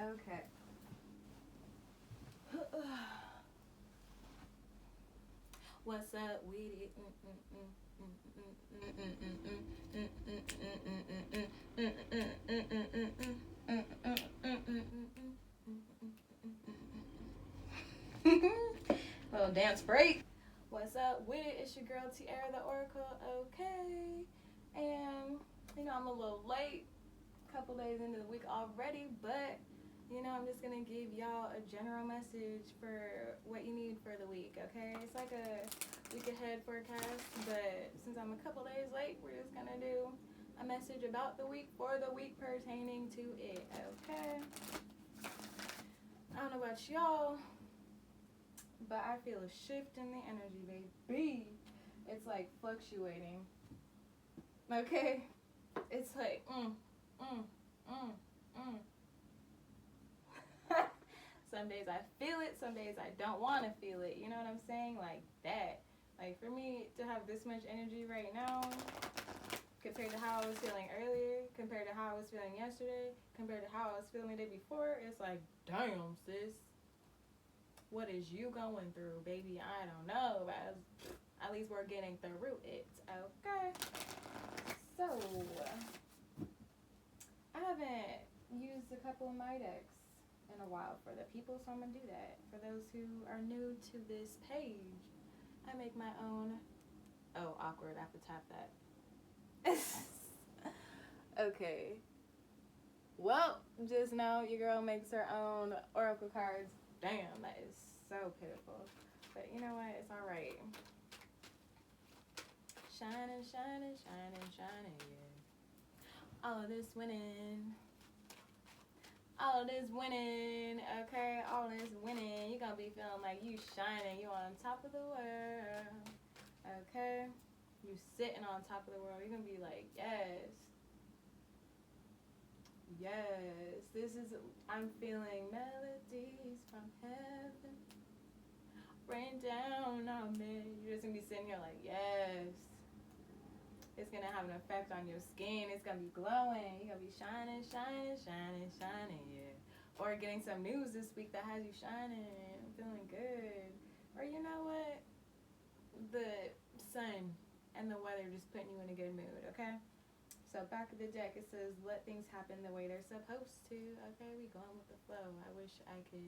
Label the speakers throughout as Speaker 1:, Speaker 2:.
Speaker 1: Okay. What's up with it? Little dance break. What's up with it? It's your girl Tierra the Oracle. Okay, and I'm a little late, couple days into the week already, but I'm just gonna give y'all a general message for what you need for the week. Okay, it's like a week ahead forecast, but since I'm a couple days late, we're just gonna do a message about the week for the week pertaining to it. Okay, I don't know about y'all, but I feel a shift in the energy, baby. It's like fluctuating. Okay, it's like mm, mm, mm. Some days I feel it, some days I don't want to feel it. You know what I'm saying? Like that. Like for me to have this much energy right now, compared to how I was feeling earlier, compared to how I was feeling yesterday, compared to how I was feeling the day before, it's like, damn, sis. What is you going through, baby? I don't know, but at least we're getting through it. Okay. So, I haven't used a couple of my decks in a while for the people, so I'm gonna do that. For those who are new to this page, I make my own. Oh, awkward. I have to tap that. Okay. Well, just know your girl makes her own oracle cards. Damn, that is so pitiful. But you know what? It's alright. Shining, shining, shining, shining, yeah. All of this winning. All this winning, okay? All this winning. You're gonna be feeling like you shining. You on top of the world, okay? You sitting on top of the world. You're gonna be like, yes. Yes. I'm feeling melodies from heaven. Rain down on me. You're just gonna be sitting here like, yes. It's gonna have an effect on your skin. It's gonna be glowing. You're gonna be shining, shining, shining, shining, yeah. Or getting some news this week that has you shining, feeling good. Or you know what? The sun and the weather just putting you in a good mood, okay? So back of the deck it says let things happen the way they're supposed to. Okay, we going with the flow. I wish I could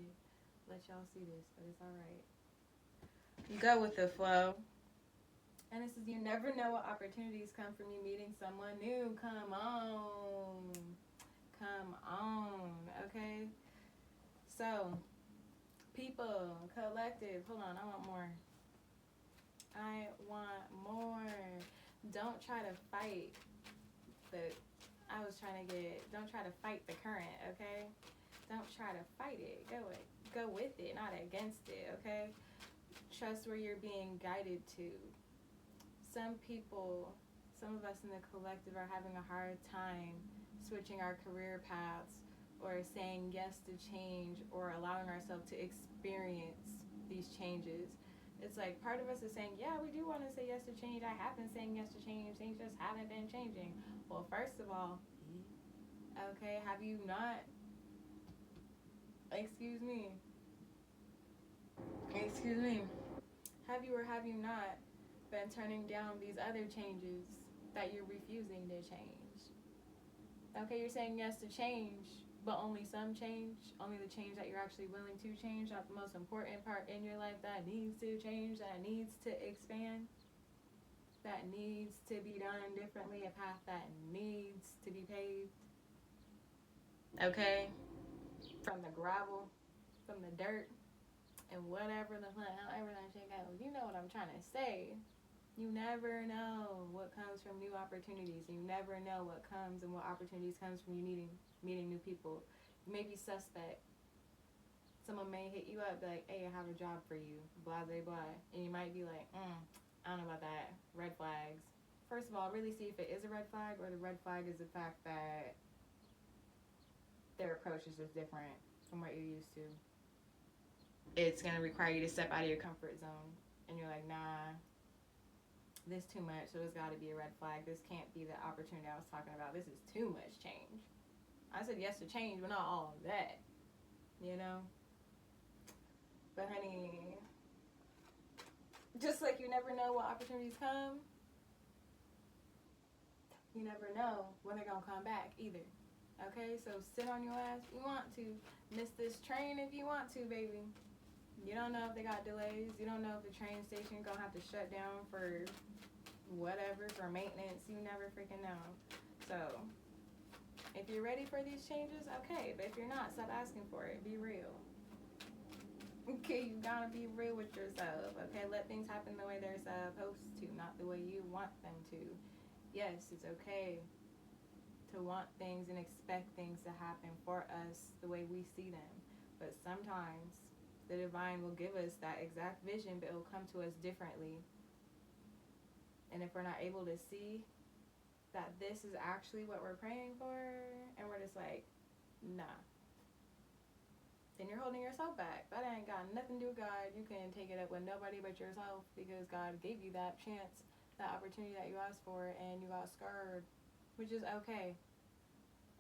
Speaker 1: let y'all see this, but it's alright. You go with the flow. And it says you never know what opportunities come from you meeting someone new. Come on. Come on. Okay? So, people, collective. Hold on, I want more. I want more. Don't try to fight don't try to fight the current, okay? Don't try to fight it. Go with it, not against it, okay? Trust where you're being guided to. Some of us in the collective are having a hard time switching our career paths or saying yes to change or allowing ourselves to experience these changes. It's like part of us is saying, yeah, we do want to say yes to change. I have been saying yes to change. Things just haven't been changing. Well, first of all, okay, have you not, excuse me, have you or have you not been turning down these other changes that you're refusing to change? Okay, you're saying yes to change, but only some change, only the change that you're actually willing to change, not the most important part in your life that needs to change, that needs to expand, that needs to be done differently, a path that needs to be paved. Okay, from the gravel, from the dirt, and whatever however that shit goes. You know what I'm trying to say. You never know what comes from new opportunities. You never know what comes and what opportunities comes from you meeting new people. You may be suspect. Someone may hit you up like, hey, I have a job for you, blah, blah, blah. And you might be like, I don't know about that. Red flags. First of all, really see if it is a red flag or the red flag is the fact that their approach is just different from what you're used to. It's going to require you to step out of your comfort zone. And you're like, nah, this too much, so there's got to be a red flag. This can't be the opportunity I was talking about. This is too much change. I said yes to change, but not all of that. you know? But honey, just like you never know what opportunities come, you never know when they're gonna come back either. Okay, so sit on your ass if you want to. Miss this train if you want to, baby. You don't know if they got delays. You don't know if the train station gonna have to shut down for whatever, for maintenance. You never freaking know. So, if you're ready for these changes, okay. But if you're not, stop asking for it. Be real. Okay, you gotta be real with yourself. Okay, let things happen the way they're supposed to, not the way you want them to. Yes, it's okay to want things and expect things to happen for us the way we see them. But sometimes the divine will give us that exact vision, but it will come to us differently. And if we're not able to see that this is actually what we're praying for, and we're just like, nah, then you're holding yourself back. That ain't got nothing to do with God. You can take it up with nobody but yourself, because God gave you that chance, that opportunity that you asked for, and you got scared, which is okay.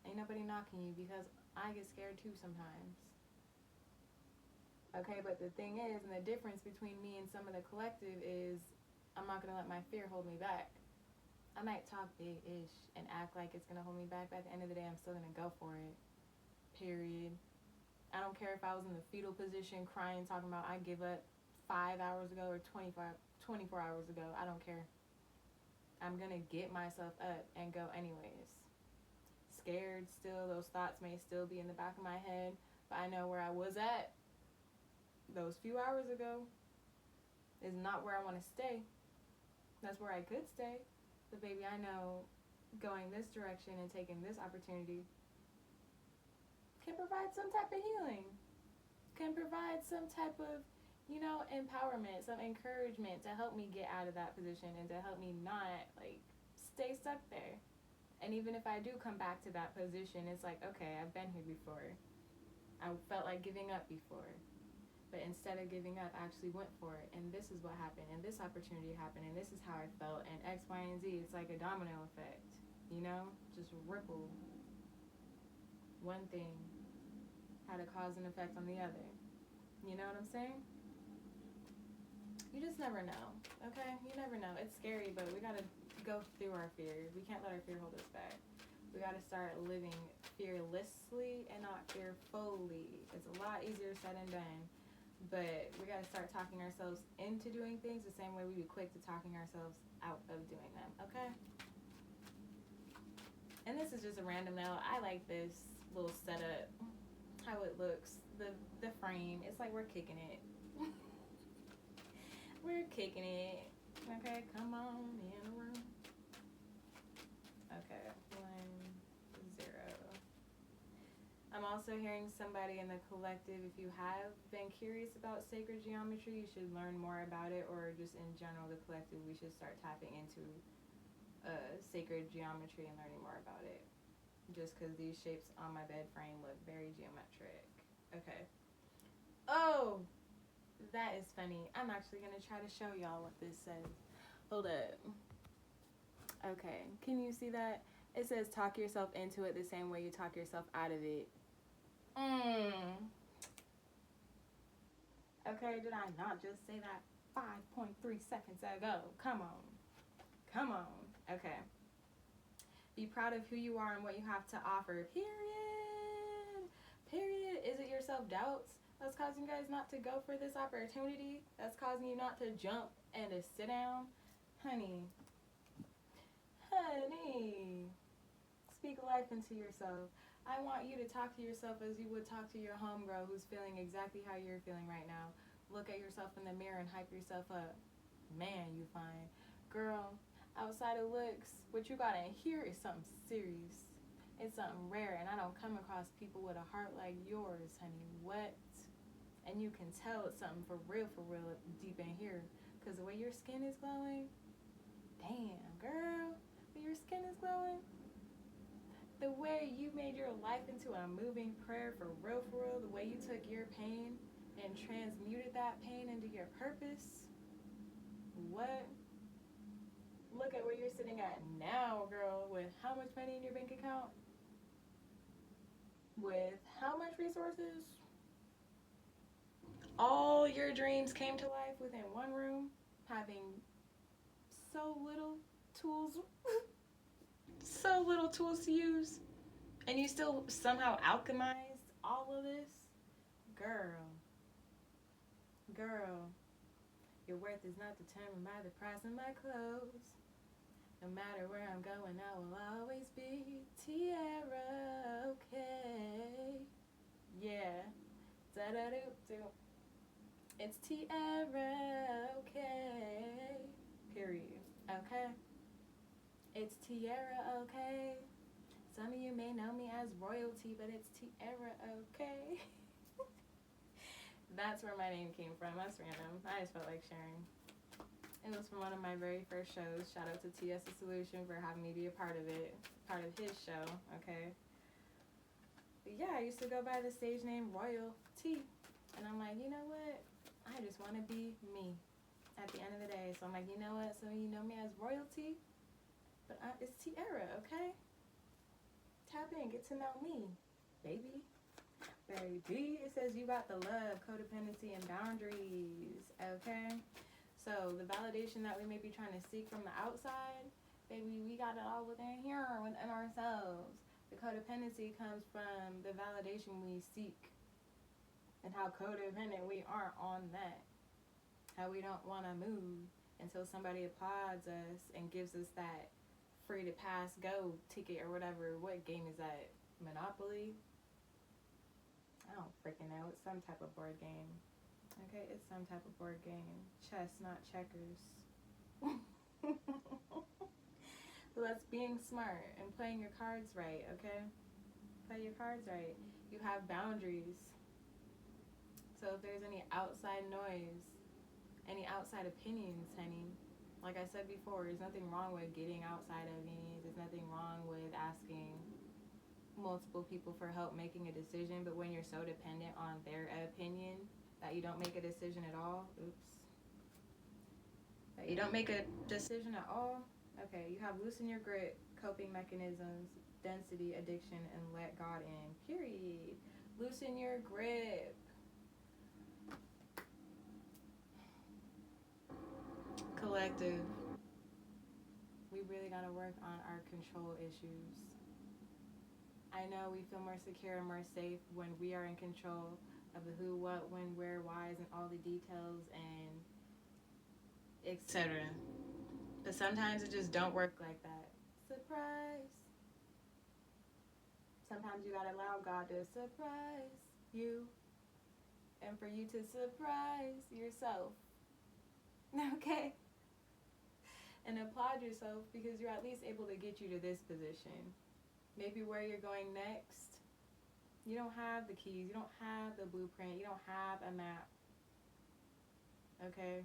Speaker 1: Ain't nobody knocking you, because I get scared too sometimes. Okay, but the thing is, and the difference between me and some of the collective is, I'm not going to let my fear hold me back. I might talk big-ish and act like it's going to hold me back, but at the end of the day, I'm still going to go for it. Period. I don't care if I was in the fetal position crying, talking about I give up 5 hours ago or 24 hours ago. I don't care. I'm going to get myself up and go anyways. Scared still. Those thoughts may still be in the back of my head, but I know where I was at those few hours ago is not where I want to stay. That's where I could stay. But baby, I know going this direction and taking this opportunity can provide some type of healing. Can provide some type of, empowerment, some encouragement to help me get out of that position and to help me not, stay stuck there. And even if I do come back to that position, it's like, okay, I've been here before. I felt like giving up before. But instead of giving up, I actually went for it. And this is what happened. And this opportunity happened. And this is how I felt. And X, Y, and Z. It's like a domino effect. Just ripple. One thing had a cause and effect on the other. You know what I'm saying? You just never know. Okay? You never know. It's scary, but we got to go through our fears. We can't let our fear hold us back. We got to start living fearlessly and not fearfully. It's a lot easier said than done. But we got to start talking ourselves into doing things the same way we be quick to talking ourselves out of doing them, okay? And this is just a random note. I like this little setup, how it looks, the frame. It's like we're kicking it. We're kicking it. Okay, come on in the room. Okay, 1, 0. I'm also hearing somebody in the collective, if you have been curious about sacred geometry, you should learn more about it, or just in general, the collective, we should start tapping into sacred geometry and learning more about it. Just because these shapes on my bed frame look very geometric. Okay. Oh, that is funny. I'm actually going to try to show y'all what this says. Hold up. Okay, can you see that? It says talk yourself into it the same way you talk yourself out of it. Okay, did I not just say that 5.3 seconds ago? Come on. Okay. Be proud of who you are and what you have to offer. Period. Is it your self-doubts that's causing you guys not to go for this opportunity? That's causing you not to jump and to sit down? Honey. Speak life into yourself. I want you to talk to yourself as you would talk to your homegirl who's feeling exactly how you're feeling right now. Look at yourself in the mirror and hype yourself up. Man, you fine. Girl, outside of looks, what you got in here is something serious. It's something rare, and I don't come across people with a heart like yours, honey. What? And you can tell it's something for real deep in here. Because the way your skin is glowing, damn, girl, when your skin is glowing, the way you made your life into a moving prayer for real, the way you took your pain and transmuted that pain into your purpose. What? Look at where you're sitting at now, girl, with how much money in your bank account? With how much resources? all your dreams came to life within one room, having so little tools, so little tools to use, and you still somehow alchemized all of this? Girl, girl, your worth is not determined by the price of my clothes. No matter where I'm going, I will always be Tierra, okay? Yeah. Da-da-do-do. It's Tierra, okay? Period. Okay? It's Tierra, okay? Some of you may know me as royalty, but it's Tierra, okay? That's where my name came from. That's random. I just felt like sharing. It was from one of my very first shows. Shout out to TS The Solution for having me be a part of it. Part of his show, okay? But yeah, I used to go by the stage name Royal T. And I'm like, you know what? I just want to be me at the end of the day. So I'm like, you know what? Some of you know me as royalty, but it's Tierra, okay? Tap in, get to know me, baby. Baby, it says you got the love, codependency, and boundaries, okay? So the validation that we may be trying to seek from the outside, baby, we got it all within here, within ourselves. The codependency comes from the validation we seek and how codependent we are on that. How we don't want to move until somebody applauds us and gives us that free to pass go ticket or whatever. What game is that? Monopoly? I don't freaking know. It's some type of board game. Okay, it's some type of board game. Chess, not checkers. So that's being smart and playing your cards right, okay? Play your cards right. You have boundaries. So if there's any outside noise, any outside opinions, honey, like I said before, there's nothing wrong with getting outside opinions. There's nothing wrong with asking multiple people for help making a decision, but when you're so dependent on their opinion that you don't make a decision at all, that you don't make a decision at all, okay, you have loosen your grip, coping mechanisms, density, addiction, and let God in, period. Loosen your grip. Collective. We really gotta work on our control issues. I know we feel more secure and more safe when we are in control of the who, what, when, where, whys, and all the details and etc. But sometimes it just don't work like that. Surprise. Sometimes you gotta allow God to surprise you and for you to surprise yourself. Okay? And applaud yourself because you're at least able to get you to this position. Maybe where you're going next, you don't have the keys, you don't have the blueprint, you don't have a map. Okay?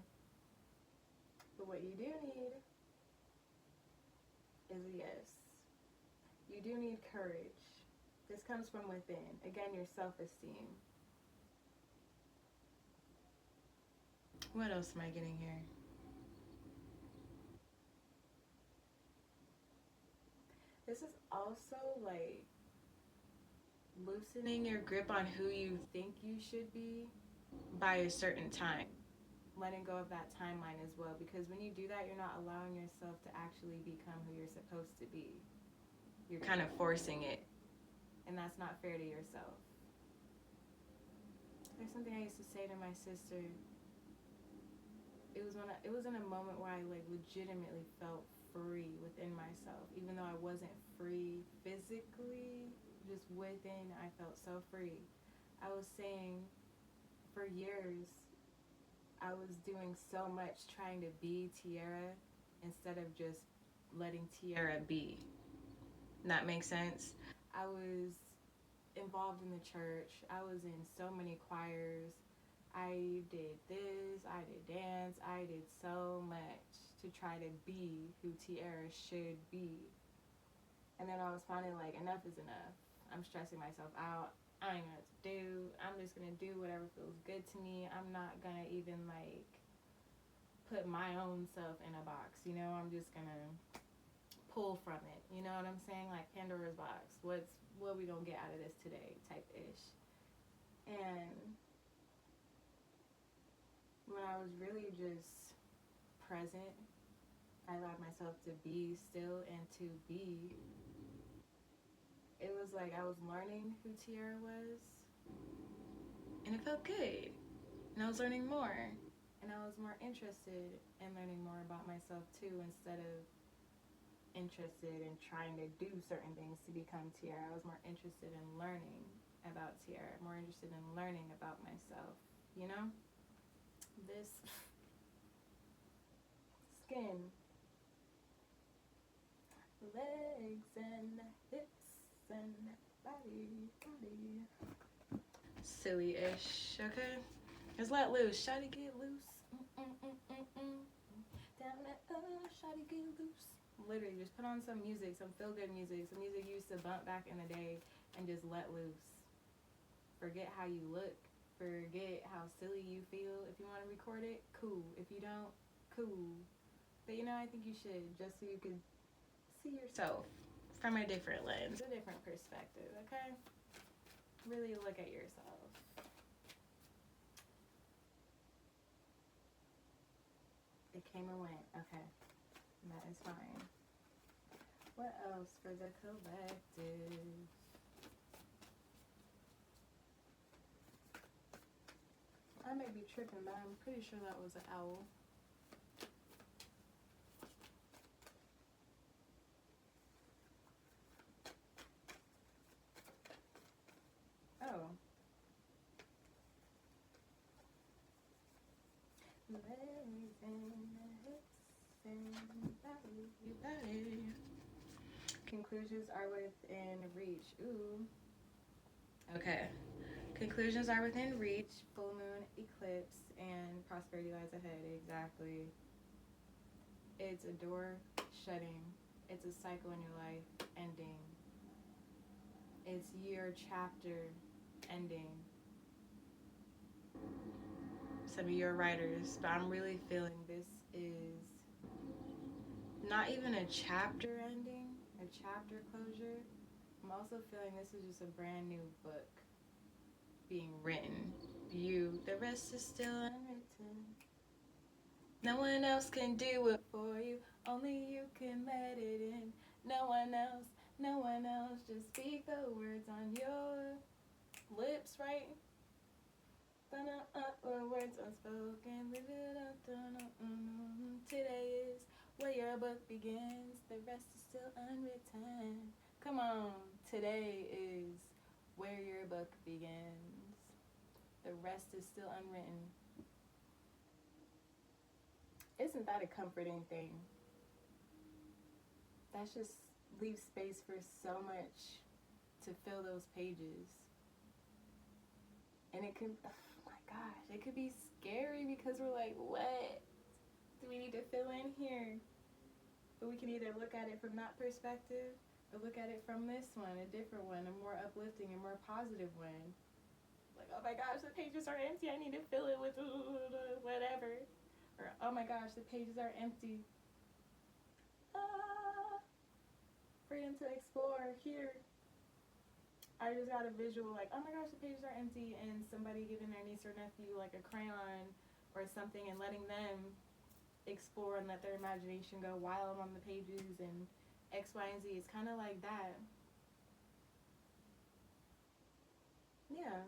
Speaker 1: But what you do need is a yes. You do need courage. This comes from within. Again, your self-esteem. What else am I getting here? This is also like loosening your grip on who you think you should be by a certain time. Letting go of that timeline as well, because when you do that, you're not allowing yourself to actually become who you're supposed to be. You're kind of forcing it, and that's not fair to yourself. There's something I used to say to my sister. It was in a moment where I like legitimately felt free within myself, even though I wasn't free physically. Just within, I felt so free. I was saying, for years, I was doing so much trying to be Tierra instead of just letting Tierra be. That makes sense? I was involved in the church. I was in so many choirs. I did this, I did dance, I did so much to try to be who Tierra should be. And then I was finally like, enough is enough. I'm stressing myself out. I don't know what to do. I'm just gonna do whatever feels good to me. I'm not gonna even like put my own self in a box, you know? I'm just gonna pull from it. You know what I'm saying? Like Pandora's box. What we gonna get out of this today type ish. And was really just present. I allowed myself to be still and to be. It was like I was learning who Tiara was, and it felt good. And I was learning more, and I was more interested in learning more about myself too, instead of interested in trying to do certain things to become Tiara. I was more interested in learning about Tiara, more interested in learning about myself, you know? This skin, legs and hips and body. Silly-ish, okay? Just let loose. Shawty get loose. Down that shawty get loose. Literally, just put on some music, some feel-good music, some music you used to bump back in the day, and just let loose. Forget how you look. Forget how silly you feel. If you want to record it, cool. If you don't, cool. But you know, I think you should, just so you can see yourself from a different lens, a different perspective, okay? Really look at yourself. It came and went. Okay. That is fine. What else for the collective? I may be tripping, but I'm pretty sure that was an owl. Oh. Conclusions are within reach. Ooh. Okay. Conclusions are within reach. Full moon, eclipse, and prosperity lies ahead. Exactly. It's a door shutting. It's a cycle in your life ending. It's your chapter ending. Some of your writers, but I'm really feeling this is not even a chapter ending, a chapter closure. I'm also feeling this is just a brand new book being written. The rest is still unwritten. No one else can do it for you. Only you can let it in. No one else, no one else. Just speak the words on your lips, right? Words unspoken. Live it up. Today is where your book begins. The rest is still unwritten. Come on. Today is where your book begins. The rest is still unwritten. Isn't that a comforting thing? That's just leaves space for so much to fill those pages. And it can, oh my gosh, it could be scary because we're like, what do we need to fill in here? But we can either look at it from that perspective or look at it from this one, a different one, a more uplifting, a more positive one. Like, oh my gosh, the pages are empty. I need to fill it with whatever. Or, oh my gosh, the pages are empty. Freedom to explore here. I just got a visual like, oh my gosh, the pages are empty, and somebody giving their niece or nephew like a crayon or something and letting them explore and let their imagination go wild on the pages and X, Y, and Z. It's kind of like that. Yeah.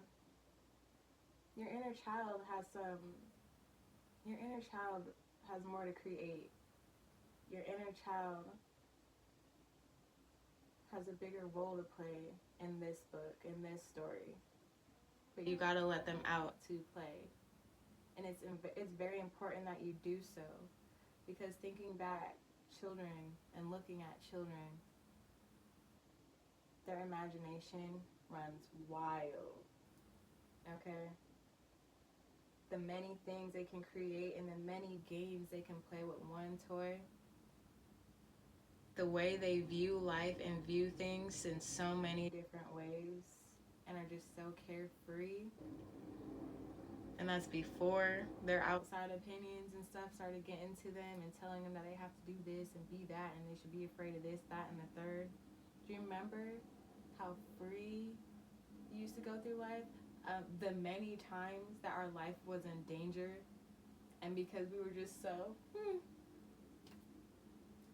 Speaker 1: Your inner child has more to create. Your inner child has a bigger role to play in this book, in this story. But you gotta let them out to play. And it's very important that you do so. Because thinking back, children, and looking at children, their imagination runs wild. Okay? The many things they can create and the many games they can play with one toy. The way they view life and view things in so many different ways and are just so carefree. And that's before their outside opinions and stuff started getting to them and telling them that they have to do this and be that and they should be afraid of this, that, and the third. Do you remember how free you used to go through life? The many times that our life was in danger And because we were just so,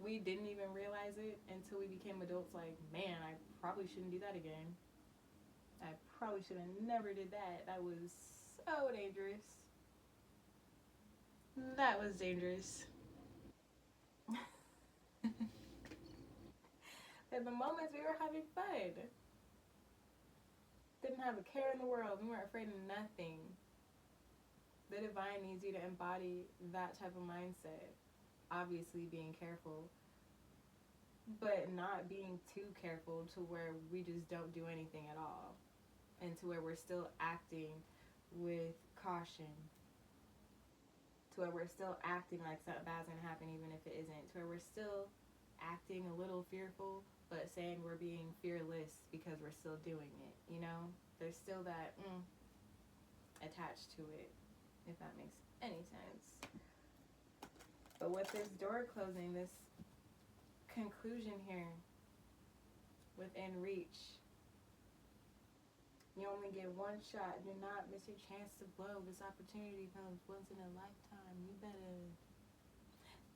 Speaker 1: we didn't even realize it until we became adults. Like, man, I probably shouldn't do that again. I probably should have never did that. That was so dangerous. That was dangerous. At the moments we were having fun. Didn't have a care in the world. We weren't afraid of nothing. The divine needs you to embody that type of mindset. Obviously being careful, but not being too careful to where we just don't do anything at all. And to where we're still acting with caution. To where we're still acting like something bad's gonna happen even if it isn't. To where we're still acting a little fearful, but saying we're being fearless because we're still doing it, you know? There's still that attached to it, if that makes any sense. But with this door closing, this conclusion here, within reach, you only get one shot. Do not miss your chance to blow. This opportunity comes once in a lifetime. You better,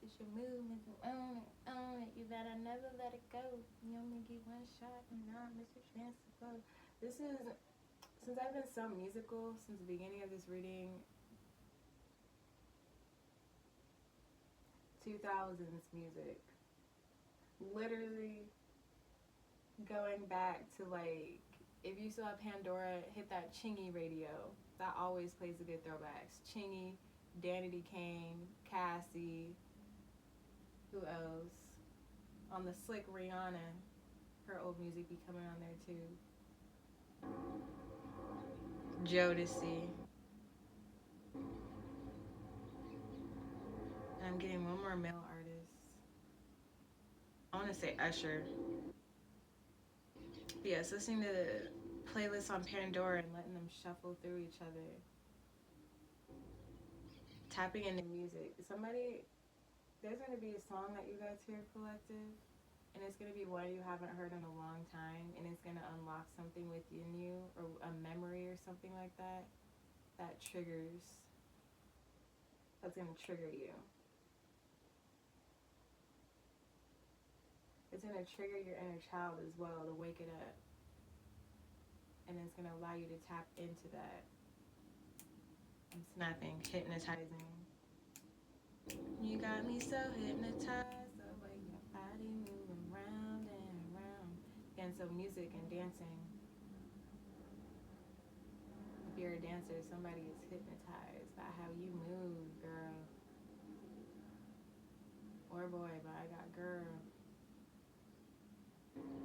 Speaker 1: it's your move, if you own it. You better never let it go. You only get one shot. Do not miss your chance to blow. This is, since I've been so musical since the beginning of this reading, 2000s music. Literally going back to like, if you saw Pandora, hit that Chingy radio. That always plays the good throwbacks. Chingy, Danity Kane, Cassie, who else? On the Slick Rihanna, her old music be coming on there too. Jodeci. And I'm getting one more male artist. I want to say Usher. Yes, listening to the playlists on Pandora and letting them shuffle through each other. Tapping into music. There's going to be a song that you guys hear collective, and it's going to be one you haven't heard in a long time, and it's going to unlock something within you, or a memory or something like that, that's going to trigger you. It's going to trigger your inner child as well, to wake it up. And it's going to allow you to tap into that. I'm snapping, hypnotizing. You got me so hypnotized, the way your body moving round and around. Again, so music and dancing. If you're a dancer, somebody is hypnotized by how you move, girl. Or boy, but I got girl.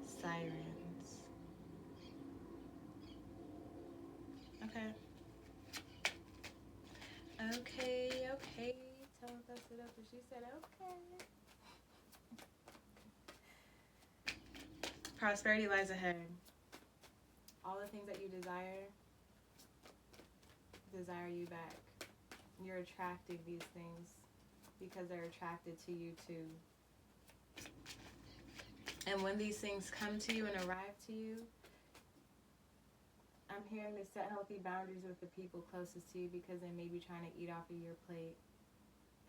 Speaker 1: Sirens. Okay. Tell her that's it up, and she said okay. Prosperity lies ahead. All the things that you desire you back. You're attracting these things because they're attracted to you too. And when these things come to you and arrive to you, I'm hearing to set healthy boundaries with the people closest to you because they may be trying to eat off of your plate.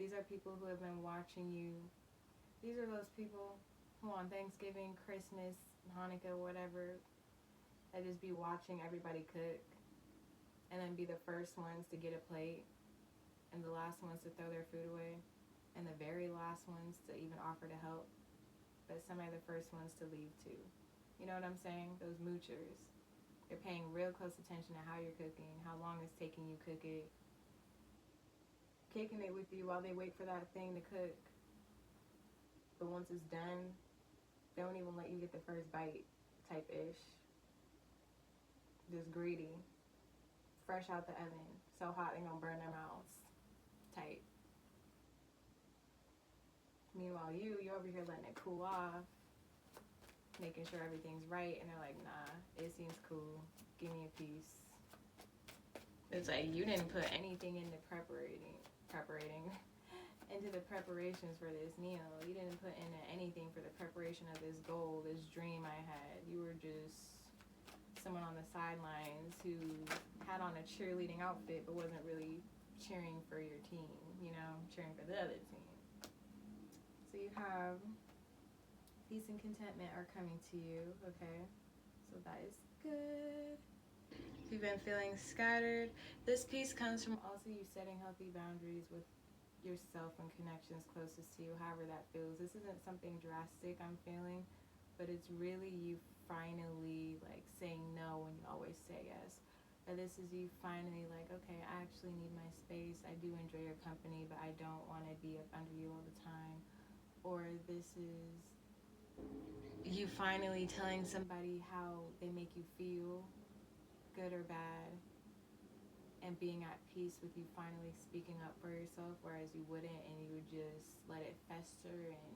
Speaker 1: These are people who have been watching you. These are those people who on Thanksgiving, Christmas, Hanukkah, whatever, that just be watching everybody cook and then be the first ones to get a plate and the last ones to throw their food away and the very last ones to even offer to help, but some are the first ones to leave too. You know what I'm saying? Those moochers. They're paying real close attention to how you're cooking, how long it's taking you cook it, kicking it with you while they wait for that thing to cook. But once it's done, they won't even let you get the first bite, type-ish. Just greedy. Fresh out the oven. So hot they gonna burn their mouths. Type. Meanwhile, you're over here letting it cool off, making sure everything's right, and they're like, nah, it seems cool. Give me a piece. It's like you didn't put anything into into the preparations for this meal. You didn't put in anything for the preparation of this goal, this dream I had. You were just someone on the sidelines who had on a cheerleading outfit but wasn't really cheering for your team, you know, cheering for the other team. So you have peace and contentment are coming to you, okay? So that is good. If you've been feeling scattered, this peace comes from also you setting healthy boundaries with yourself and connections closest to you, however that feels. This isn't something drastic I'm feeling, but it's really you finally like saying no when you always say yes. Or this is you finally like, okay, I actually need my space. I do enjoy your company, but I don't want to be up under you all the time. Or this is you finally telling somebody how they make you feel, good or bad, and being at peace with you finally speaking up for yourself, whereas you wouldn't, and you would just let it fester and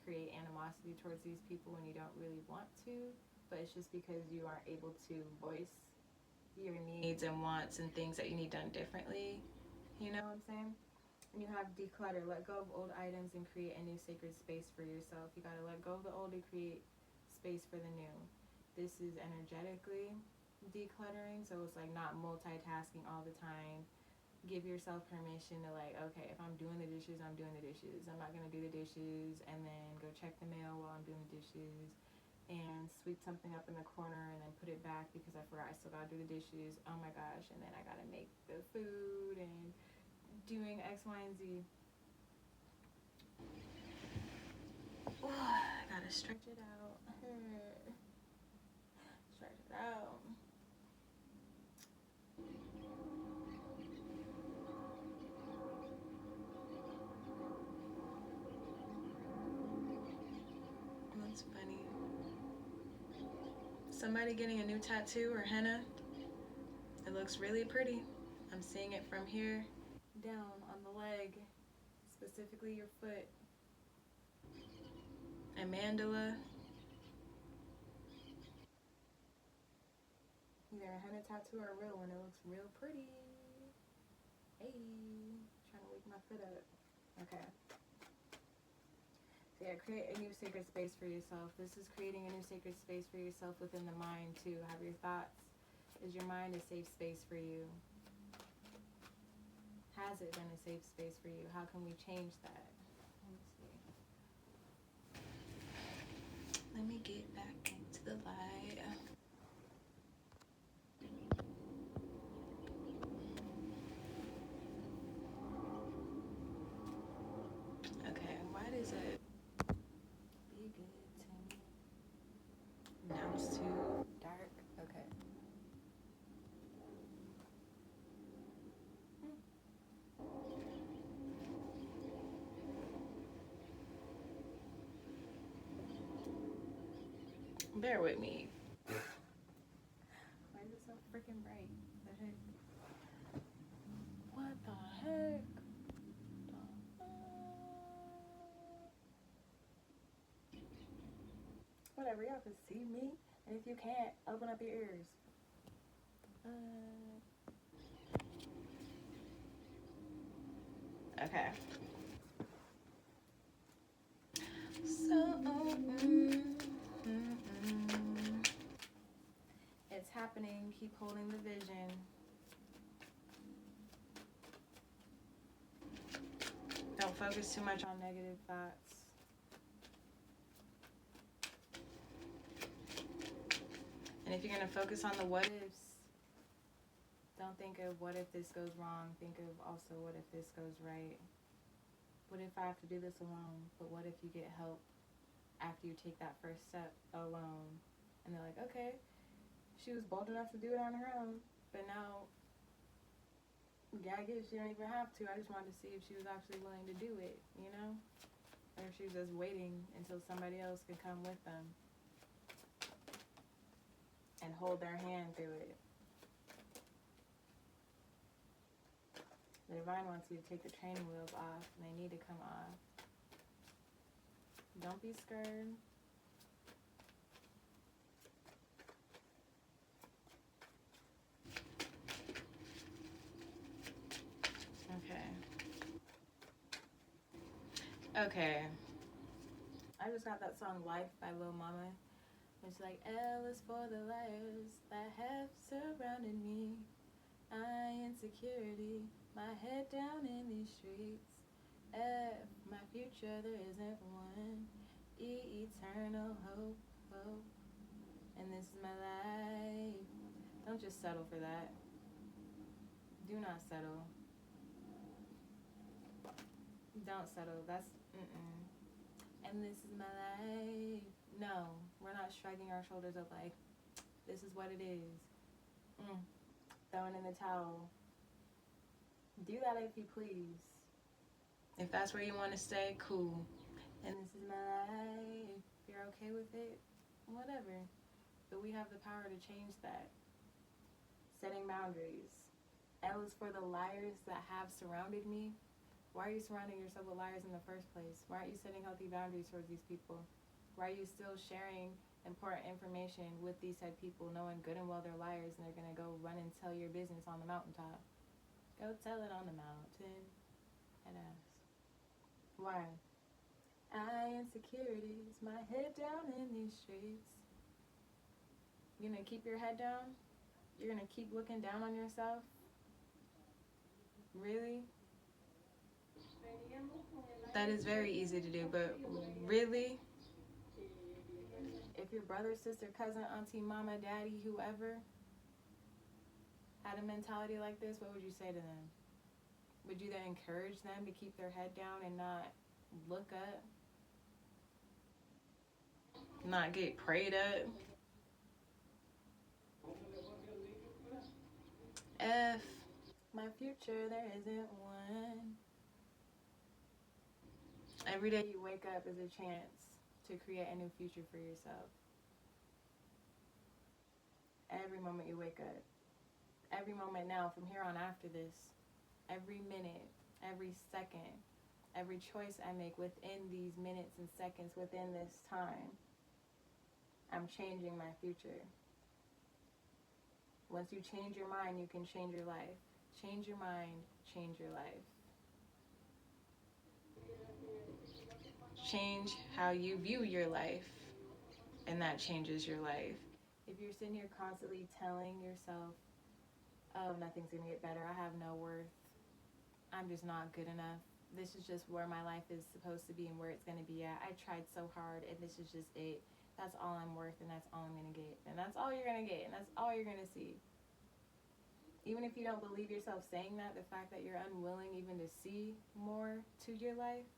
Speaker 1: create animosity towards these people when you don't really want to, but it's just because you aren't able to voice your needs and wants and things that you need done differently. You know what I'm saying? And you have declutter, let go of old items and create a new sacred space for yourself. You gotta let go of the old to create space for the new. This is energetically decluttering, so it's like not multitasking all the time. Give yourself permission to like, okay, if I'm doing the dishes, I'm doing the dishes. I'm not gonna do the dishes and then go check the mail while I'm doing the dishes and sweep something up in the corner and then put it back because I forgot I still gotta do the dishes. Oh my gosh, and then I gotta make the food and doing X, Y, and Z. I gotta stretch it out. Stretch it out. That's funny. Somebody getting a new tattoo or henna. It looks really pretty. I'm seeing it from here down on the leg, specifically your foot. A mandala. Either a henna tattoo or a real one. It looks real pretty. Hey, trying to wake my foot up. Okay. So yeah, create a new sacred space for yourself. This is creating a new sacred space for yourself within the mind too. Have your thoughts. Is your mind a safe space for you? Has it been a safe space for you? How can we change that? Let me see. Let me get back into the light. Okay, why does it be good to me? Now it's too dark. Okay. Bear with me. Why is it so freaking bright? The heck? What the heck? Whatever, y'all can see me. And if you can't, open up your ears. Okay. So, it's happening. Keep holding the vision. Don't focus too much on negative thoughts. And if you're going to focus on the what ifs, don't think of what if this goes wrong. Think of also what if this goes right. What if I have to do this alone? But what if you get help after you take that first step alone? And they're like, okay, she was bold enough to do it on her own. But now, yeah, I guess she don't even have to. I just wanted to see if she was actually willing to do it, you know? Or if she was just waiting until somebody else could come with them and hold their hand through it. The divine wants you to take the training wheels off, and they need to come off. Don't be scared. Okay. I just got that song Life by Lil Mama. It's like, L is for the liars that have surrounded me. I ain't insecurity, my head down in these streets. F, my future, there isn't one. E, eternal hope, hope. And this is my life. Don't just settle for that. Do not settle. Don't settle. That's, And this is my life. No, we're not shrugging our shoulders up like, this is what it is. Throwing in the towel. Do that if you please. If that's where you want to stay, cool. And this is my life. If you're okay with it, whatever. But we have the power to change that. Setting boundaries. L is for the liars that have surrounded me. Why are you surrounding yourself with liars in the first place? Why aren't you setting healthy boundaries towards these people? Why are you still sharing important information with these said people, knowing good and well they're liars and they're going to go run and tell your business on the mountaintop? Go tell it on the mountain. And ask. Why? Insecurities, my head down in these streets. You're going to keep your head down? You're going to keep looking down on yourself? Really? That is very easy to do, but really? If your brother, sister, cousin, auntie, mama, daddy, whoever had a mentality like this, what would you say to them? Would you then encourage them to keep their head down and not look up? Not get prayed up? F, my future, there isn't one. Every day you wake up is a chance to create a new future for yourself. Every moment you wake up. Every moment now, from here on after this. Every minute, every second, every choice I make within these minutes and seconds, within this time, I'm changing my future. Once you change your mind, you can change your life. Change your mind, change your life. Change how you view your life, and that changes your life. If you're sitting here constantly telling yourself, oh, nothing's going to get better, I have no worth, I'm just not good enough, this is just where my life is supposed to be and where it's going to be at, I tried so hard and this is just it, that's all I'm worth and that's all I'm going to get, and that's all you're going to get, and that's all you're going to see. Even if you don't believe yourself saying that, the fact that you're unwilling even to see more to your life.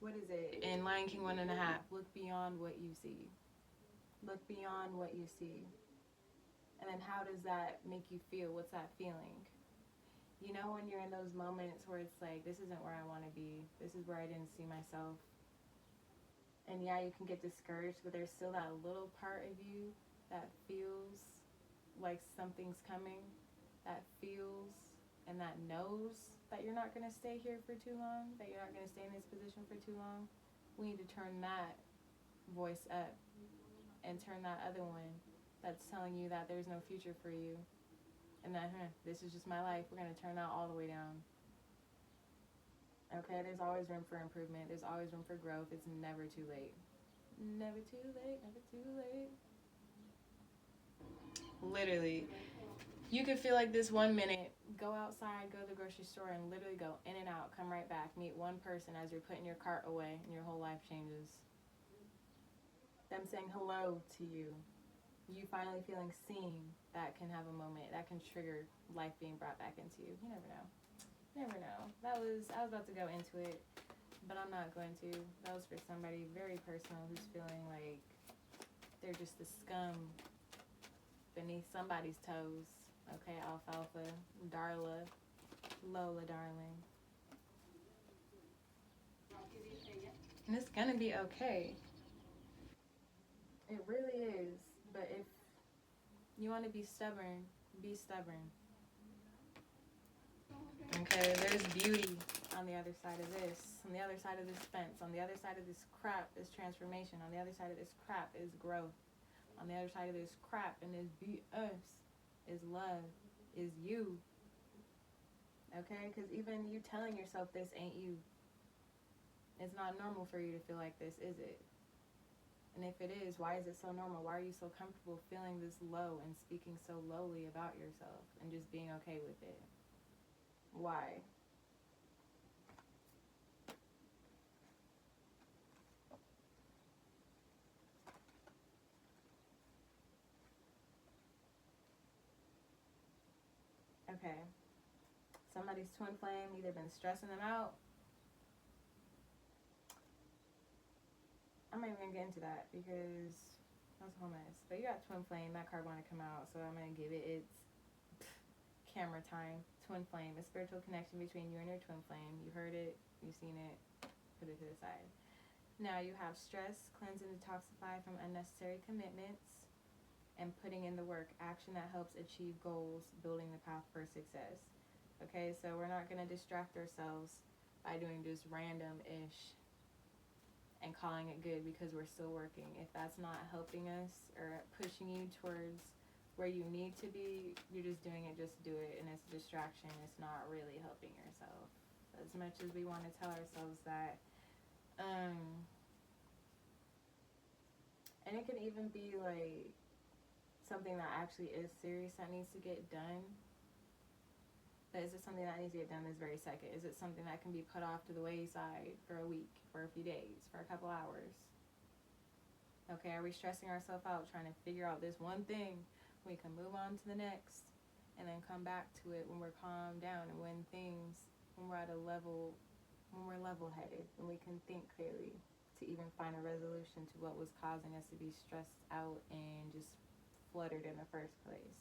Speaker 1: What is it? In Lion King 1.5, look beyond what you see. Look beyond what you see. And then how does that make you feel? What's that feeling? You know, when you're in those moments where it's like, this isn't where I want to be. This is where I didn't see myself. And yeah, you can get discouraged, but there's still that little part of you that feels like something's coming, that feels and that knows that you're not going to stay here for too long, that you're not going to stay in this position for too long. We need to turn that voice up and turn that other one that's telling you that there's no future for you and that this is just my life, we're going to turn that all the way down. Okay, there's always room for improvement, there's always room for growth. It's never too late. Never too late, never too late. Literally, you could feel like this 1 minute, go outside, go to the grocery store, and literally go in and out, come right back, meet one person as you're putting your cart away, and your whole life changes. Them saying hello to you, you finally feeling seen, that can have a moment, that can trigger life being brought back into you. You never know. You never know. I was about to go into it, but I'm not going to. That was for somebody very personal who's feeling like they're just the scum beneath somebody's toes. Okay, Alfalfa, Darla, Lola, darling. And it's gonna be okay. It really is. But if you want to be stubborn, be stubborn. Okay, there's beauty on the other side of this. On the other side of this fence. On the other side of this crap is transformation. On the other side of this crap is growth. On the other side of this crap and this BS is love, is you. Okay? Because even you telling yourself this ain't you. It's not normal for you to feel like this, is it? And if it is, why is it so normal? Why are you so comfortable feeling this low and speaking so lowly about yourself and just being okay with it? Why? Okay. Somebody's twin flame either been stressing them out. I'm not even gonna get into that because that's a whole mess. But you got twin flame. That card want to come out, so I'm gonna give it its camera time. Twin flame, a spiritual connection between you and your twin flame. You heard it, you seen it. Put it to the side. Now you have stress, cleanse and detoxify from unnecessary commitments, and putting in the work. Action that helps achieve goals, building the path for success. Okay, so we're not gonna distract ourselves by doing just random-ish and calling it good because we're still working. If that's not helping us or pushing you towards where you need to be, you're just doing it just to do it, and it's a distraction. It's not really helping yourself. As much as we want to tell ourselves that. And it can even be like something that actually is serious that needs to get done. But is it something that needs to get done this very second? Is it something that can be put off to the wayside for a week, for a few days, for a couple hours? Okay, are we stressing ourselves out trying to figure out this one thing? We can move on to the next and then come back to it when we're calmed down and when we're at a level, when we're level-headed and we can think clearly to even find a resolution to what was causing us to be stressed out and just fluttered in the first place.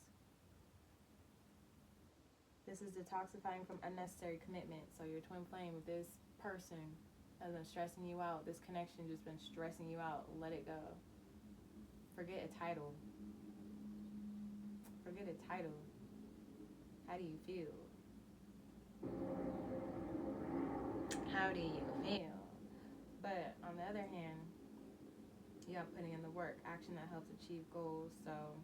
Speaker 1: This is detoxifying from unnecessary commitment. So your twin flame with this person has been stressing you out. This connection just been stressing you out. Let it go. Forget a title. Forget a title. How do you feel? How do you feel? But on the other hand, you have putting in the work. Action that helps achieve goals. So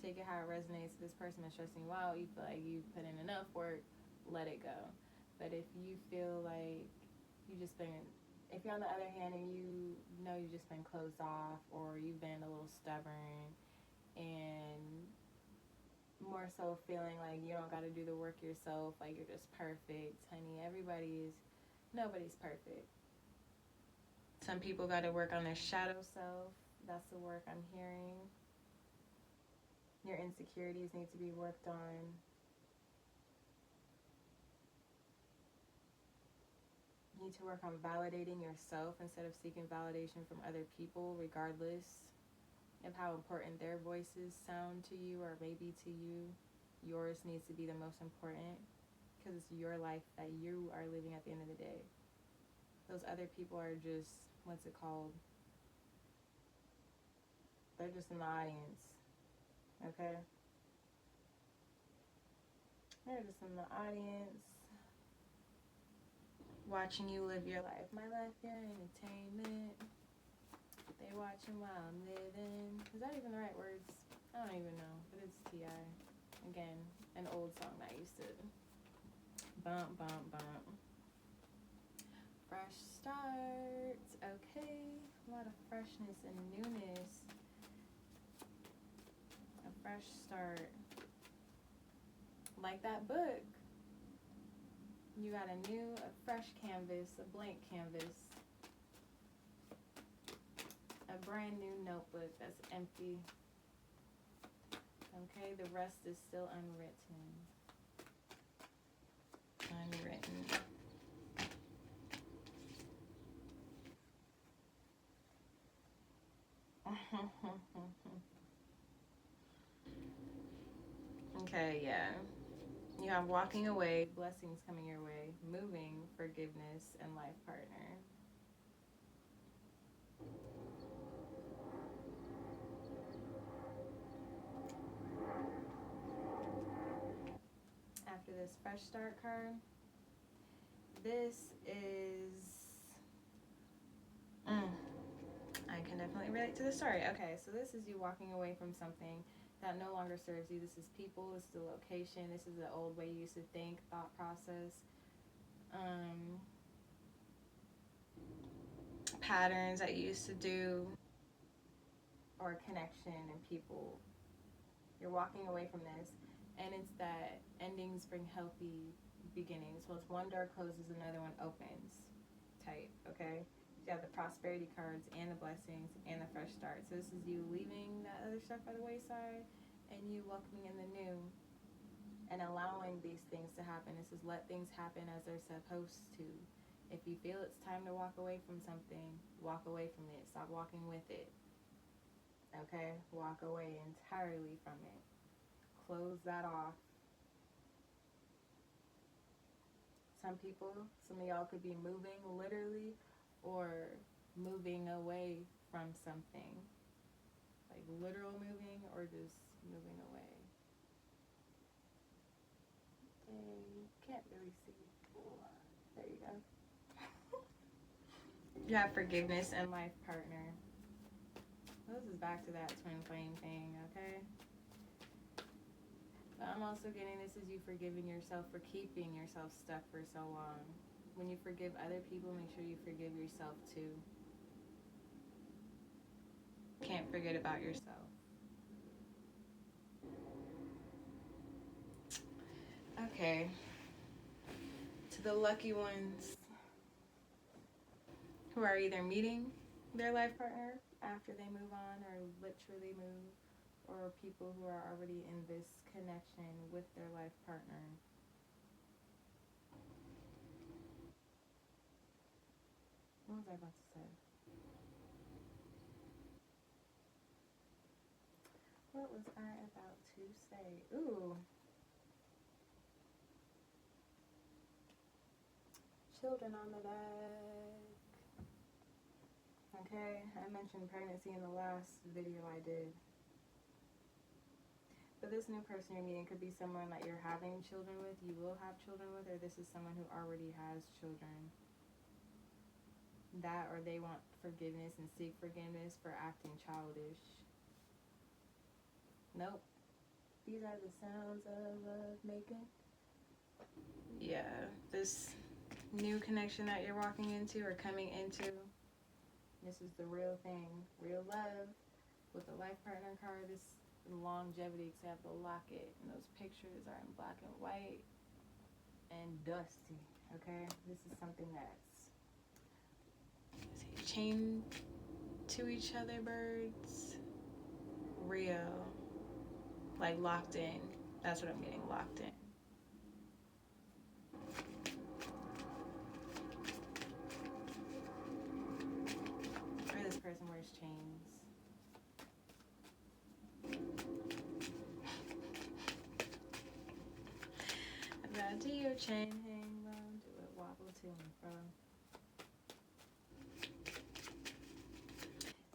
Speaker 1: take it how it resonates. This person is stressing you out. You feel like you've put in enough work. Let it go. But if you feel like you just been, if you're on the other hand and you know you've just been closed off or you've been a little stubborn and more so feeling like you don't got to do the work yourself, like you're just perfect, honey, nobody's perfect. Some people got to work on their shadow self. That's the work I'm hearing. Your insecurities need to be worked on. You need to work on validating yourself instead of seeking validation from other people, regardless of how important their voices sound to you or maybe to you. Yours needs to be the most important because it's your life that you are living at the end of the day. Those other people are just, what's it called? They're just in the audience. Okay? They're just in the audience watching you live your life. My life, your entertainment. They watching while I'm living. Is that even the right words? I don't even know, but it's T.I. Again, an old song that I used to bump, bump, bump. Fresh start. Okay. A lot of freshness and newness. A fresh start. Like that book. You got a fresh canvas, a blank canvas. A brand new notebook that's empty. Okay, the rest is still unwritten. Okay, yeah. You have walking away, blessings coming your way, moving, forgiveness, and life partner. After this fresh start card, this is... I can definitely relate to the story. Okay, so this is you walking away from something that no longer serves you. This is people, this is a location, this is the old way you used to think, thought process. patterns that you used to do, or connection and people. You're walking away from this, and it's that endings bring healthy beginnings. So it's one door closes, another one opens type, okay? You have the prosperity cards and the blessings and the fresh start. So this is you leaving that other stuff by the wayside and you welcoming in the new and allowing these things to happen. This is let things happen as they're supposed to. If you feel it's time to walk away from something, walk away from it. Stop walking with it. Okay? Walk away entirely from it. Close that off. Some of y'all could be moving literally or moving away from something. Like literal moving or just moving away. Can't really see. Ooh, there you go. You have forgiveness and life partner. This is back to that twin flame thing, okay? But I'm also getting this is you forgiving yourself for keeping yourself stuck for so long. When you forgive other people, make sure you forgive yourself too. Can't forget about yourself. Okay. To the lucky ones who are either meeting their life partner after they move on or literally move, or people who are already in this connection with their life partner. What was I about to say? What was I about to say? Ooh. Children on the back. Okay, I mentioned pregnancy in the last video I did. But this new person you're meeting could be someone that you're having children with, you will have children with, or this is someone who already has children. That or they want forgiveness and seek forgiveness for acting childish. Nope. These are the sounds of love making. Yeah, this new connection that you're walking into or coming into, this is the real thing, real love. With the life partner card, this longevity, except the locket, and those pictures are in black and white and dusty, okay? This is something that's chained to each other, birds, real, like locked in. That's what I'm getting, locked in. Or this person wears chains. Do your chain hang low, do it wobble to and fro.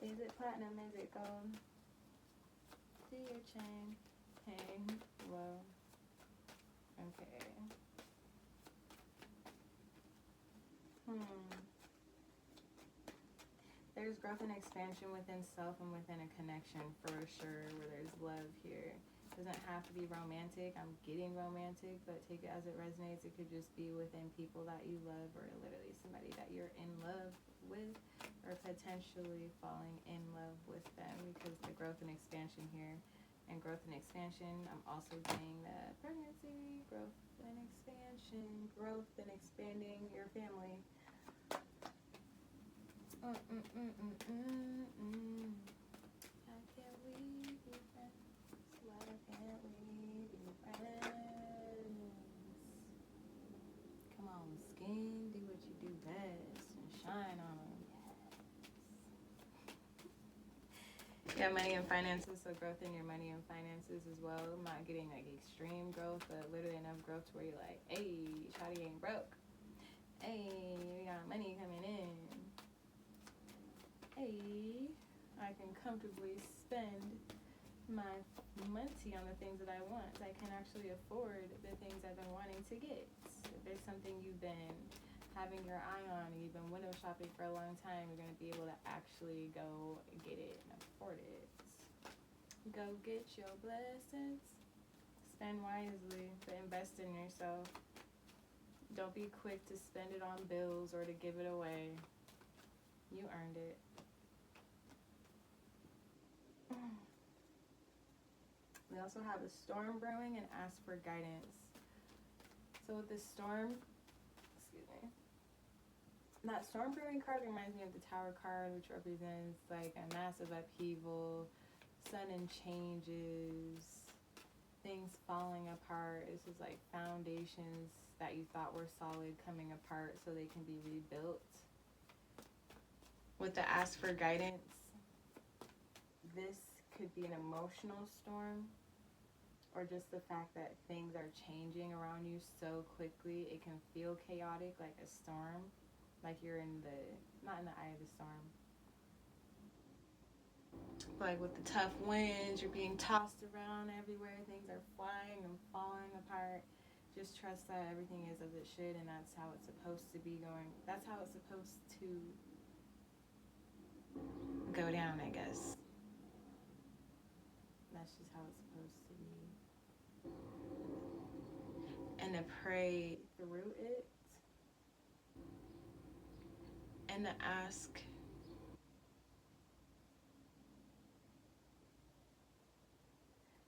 Speaker 1: Is it platinum, is it gold? Do your chain hang low. Okay. There's growth and expansion within self and within a connection for sure, where there's love here. Doesn't have to be romantic. I'm getting romantic, but take it as it resonates. It could just be within people that you love, or literally somebody that you're in love with, or potentially falling in love with them, because the growth and expansion here. And growth and expansion, I'm also getting the pregnancy, growth and expansion, growth and expanding your family. I can't leave you, friends. Why can't we be friends? Come on, skin, do what you do best and shine on them. Yes. Yeah, money and finances, so growth in your money and finances as well. I'm not getting like extreme growth, but literally enough growth to where you're like, hey, shawty ain't broke. Hey, we got money coming in. Hey, I can comfortably spend my money on the things that I want. I can actually afford the things I've been wanting to get. If there's something you've been having your eye on, you've been window shopping for a long time, you're going to be able to actually go get it and afford it. Go get your blessings. Spend wisely, but invest in yourself. Don't be quick to spend it on bills or to give it away. You earned it. We also have a storm brewing and ask for guidance. So with the storm, excuse me, that storm brewing card reminds me of the Tower card, which represents like a massive upheaval, sudden changes, things falling apart. This is like foundations that you thought were solid coming apart so they can be rebuilt. With the ask for guidance, this could be an emotional storm, or just the fact that things are changing around you so quickly. It can feel chaotic, like a storm, like you're not in the eye of the storm. Like with the tough winds, you're being tossed around everywhere, things are flying and falling apart. Just trust that everything is as it should, and that's how it's supposed to be going. That's how it's supposed to go down, I guess. That's just how it's supposed to be. And to pray through it, and to ask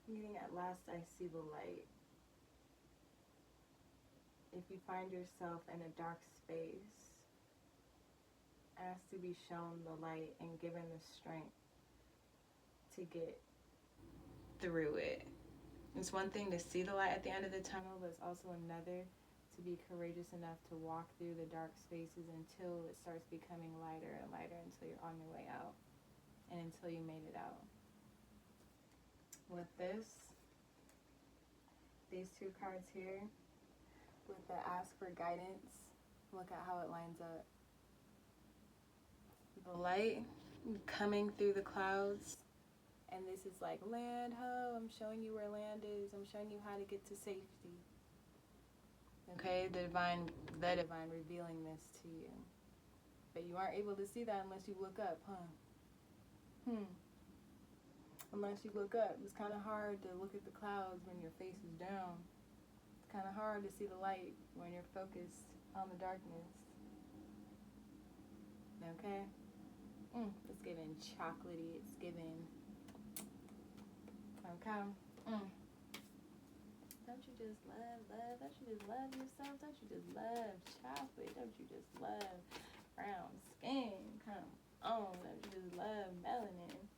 Speaker 1: meaning, at last I see the light. If you find yourself in a dark space, ask to be shown the light and given the strength to get through it. It's one thing to see the light at the end of the tunnel, but it's also another to be courageous enough to walk through the dark spaces until it starts becoming lighter and lighter, until you're on your way out and until you made it out. With these two cards here, with the ask for guidance, look at how it lines up. The light coming through the clouds, and this is like, land ho, I'm showing you where land is, I'm showing you how to get to safety. Okay, the divine revealing this to you. But you aren't able to see that unless you look up, huh? Unless you look up. It's kind of hard to look at the clouds when your face is down. It's kind of hard to see the light when you're focused on the darkness. Okay? It's giving chocolatey. It's giving... Okay? Don't you just love? Don't you just love yourself? Don't you just love chocolate? Don't you just love brown skin? Come on. Don't you just love melanin?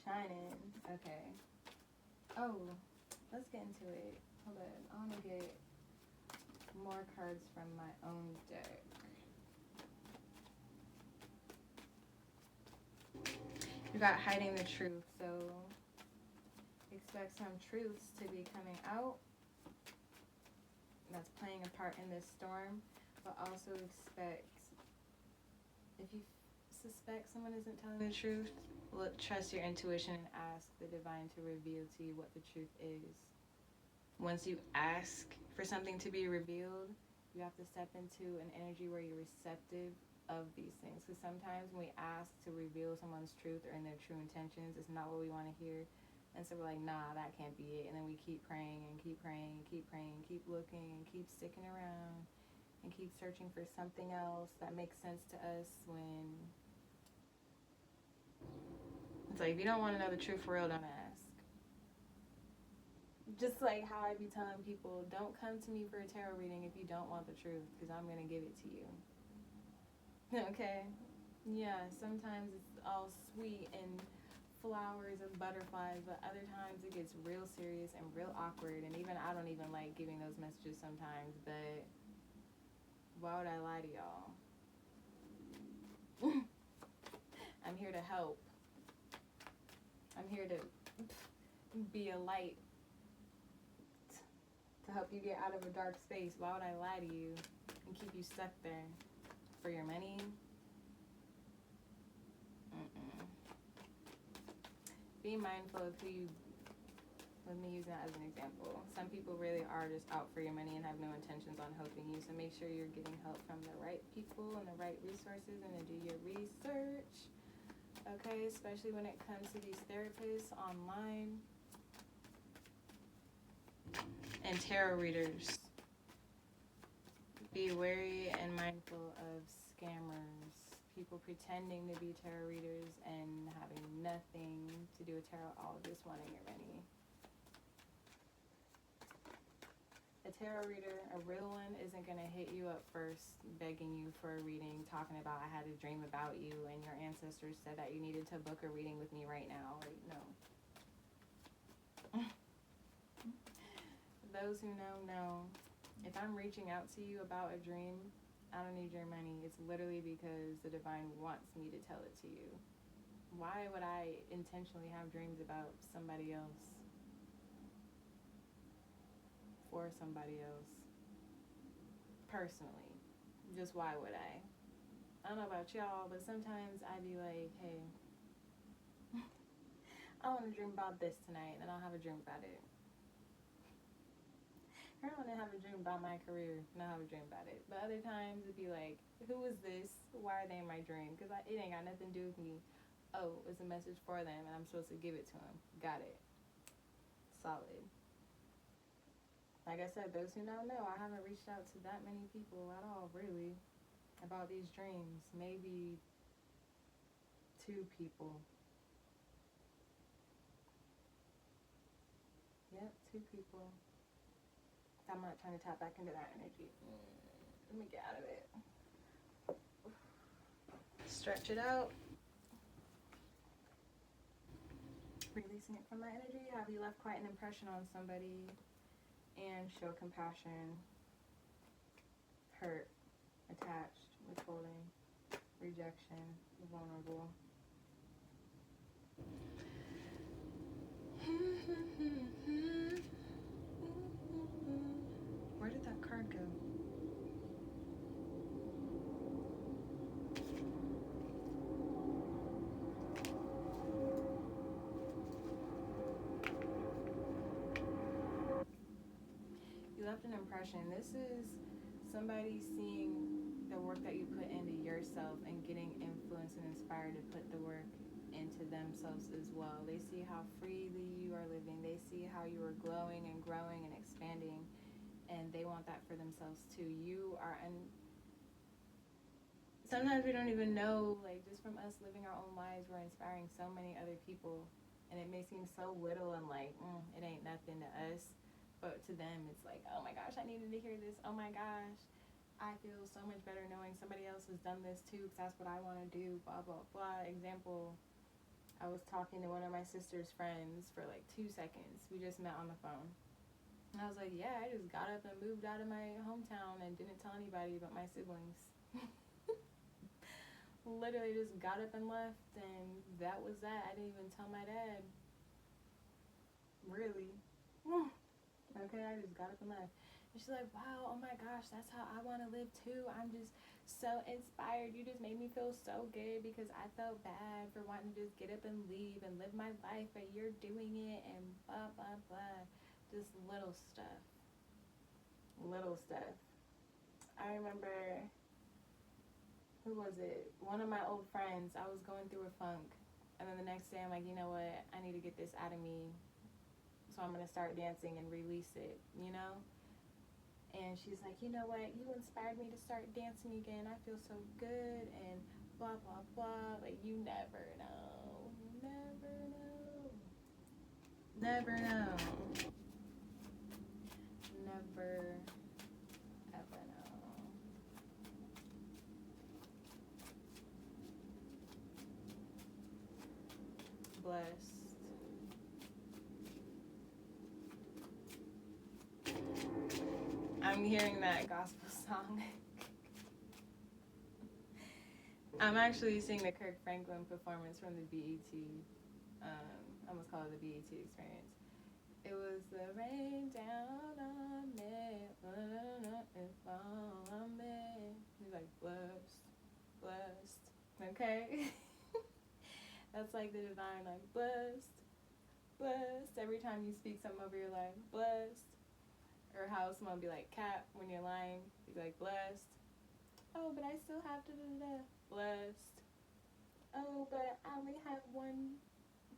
Speaker 1: Shining. Okay. Oh, let's get into it. Hold on. I want to get more cards from my own deck. You got hiding the truth, so expect some truths to be coming out that's playing a part in this storm, but also expect, if you suspect someone isn't telling the truth, trust your intuition and ask the divine to reveal to you what the truth is. Once you ask for something to be revealed, you have to step into an energy where you're receptive of these things. Because sometimes when we ask to reveal someone's truth or in their true intentions, it's not what we want to hear. And so we're like, nah, that can't be it. And then we keep praying and keep praying and keep praying and keep looking and keep sticking around and keep searching for something else that makes sense to us, when it's like, if you don't want to know the truth for real, don't ask. Just like how I be telling people, don't come to me for a tarot reading if you don't want the truth, because I'm going to give it to you. Okay? Yeah, sometimes it's all sweet and flowers and butterflies, but other times it gets real serious and real awkward, and even I don't even like giving those messages sometimes, but why would I lie to y'all? I'm here to help. I'm here to be a light, to help you get out of a dark space. Why would I lie to you and keep you stuck there? For your money? Be mindful of who you, with me using that as an example. Some people really are just out for your money and have no intentions on helping you. So make sure you're getting help from the right people and the right resources, and to do your research. Okay, especially when it comes to these therapists online. And tarot readers, be wary and mindful of scammers, people pretending to be tarot readers and having nothing to do with tarot, all just wanting your money. A tarot reader, a real one, isn't going to hit you up first begging you for a reading, talking about I had a dream about you and your ancestors said that you needed to book a reading with me right now. Like, no. Those who know. If I'm reaching out to you about a dream, I don't need your money. It's literally because the divine wants me to tell it to you. Why would I intentionally have dreams about somebody else? For somebody else? Personally. Just why would I? I don't know about y'all, but sometimes I'd be like, hey, I want to dream about this tonight, and then I'll have a dream about it. I want to have a dream about my career, and I'll have a dream about it. But other times it'd be like, who is this? Why are they in my dream? Because it ain't got nothing to do with me. Oh, it's a message for them, and I'm supposed to give it to them. Got it. Solid. Like I said, those who know. I haven't reached out to that many people at all, really, about these dreams. Maybe 2 people. Yep, 2 people. I'm not trying to tap back into that energy. Let me get out of it. Stretch it out. Releasing it from that energy. Have you left quite an impression on somebody? And show compassion, hurt, attached, withholding, rejection, vulnerable. Where did that card go? You left an impression. This is somebody seeing the work that you put into yourself and getting influenced and inspired to put the work into themselves as well. They see how freely you are living. They see how you are glowing and growing and expanding, and they want that for themselves too. You are, and sometimes we don't even know, like, just from us living our own lives, we're inspiring so many other people, and it may seem so little and like, it ain't nothing to us. But to them, it's like, oh my gosh, I needed to hear this. Oh my gosh, I feel so much better knowing somebody else has done this too, because that's what I want to do, blah, blah, blah. Example, I was talking to one of my sister's friends for like 2 seconds. We just met on the phone. And I was like, yeah, I just got up and moved out of my hometown and didn't tell anybody but my siblings. Literally just got up and left, and that was that. I didn't even tell my dad. Really. Okay, I just got up and left. And she's like, wow, oh my gosh, that's how I want to live too. I'm just so inspired. You just made me feel so good because I felt bad for wanting to just get up and leave and live my life, but you're doing it and blah, blah, blah. Just little stuff. Little stuff. I remember, who was it? One of my old friends. I was going through a funk. And then the next day I'm like, you know what? I need to get this out of me. So I'm going to start dancing and release it, you know? And she's like, you know what? You inspired me to start dancing again. I feel so good and blah, blah, blah. Like, you never know. Never know. Never know. Never, ever know. Blessed. I'm hearing that gospel song. I'm actually seeing the Kirk Franklin performance from the BET. I almost call it the BET experience. It was the rain down on me, and fall on me. He's like, blessed, blessed. Okay? That's like the divine, like, blessed, blessed. Every time you speak something over your life, blessed. Or how someone be like, Cap, when you're lying, be like, blessed. Oh, but I still have to do that. Blessed. Oh, but I only have one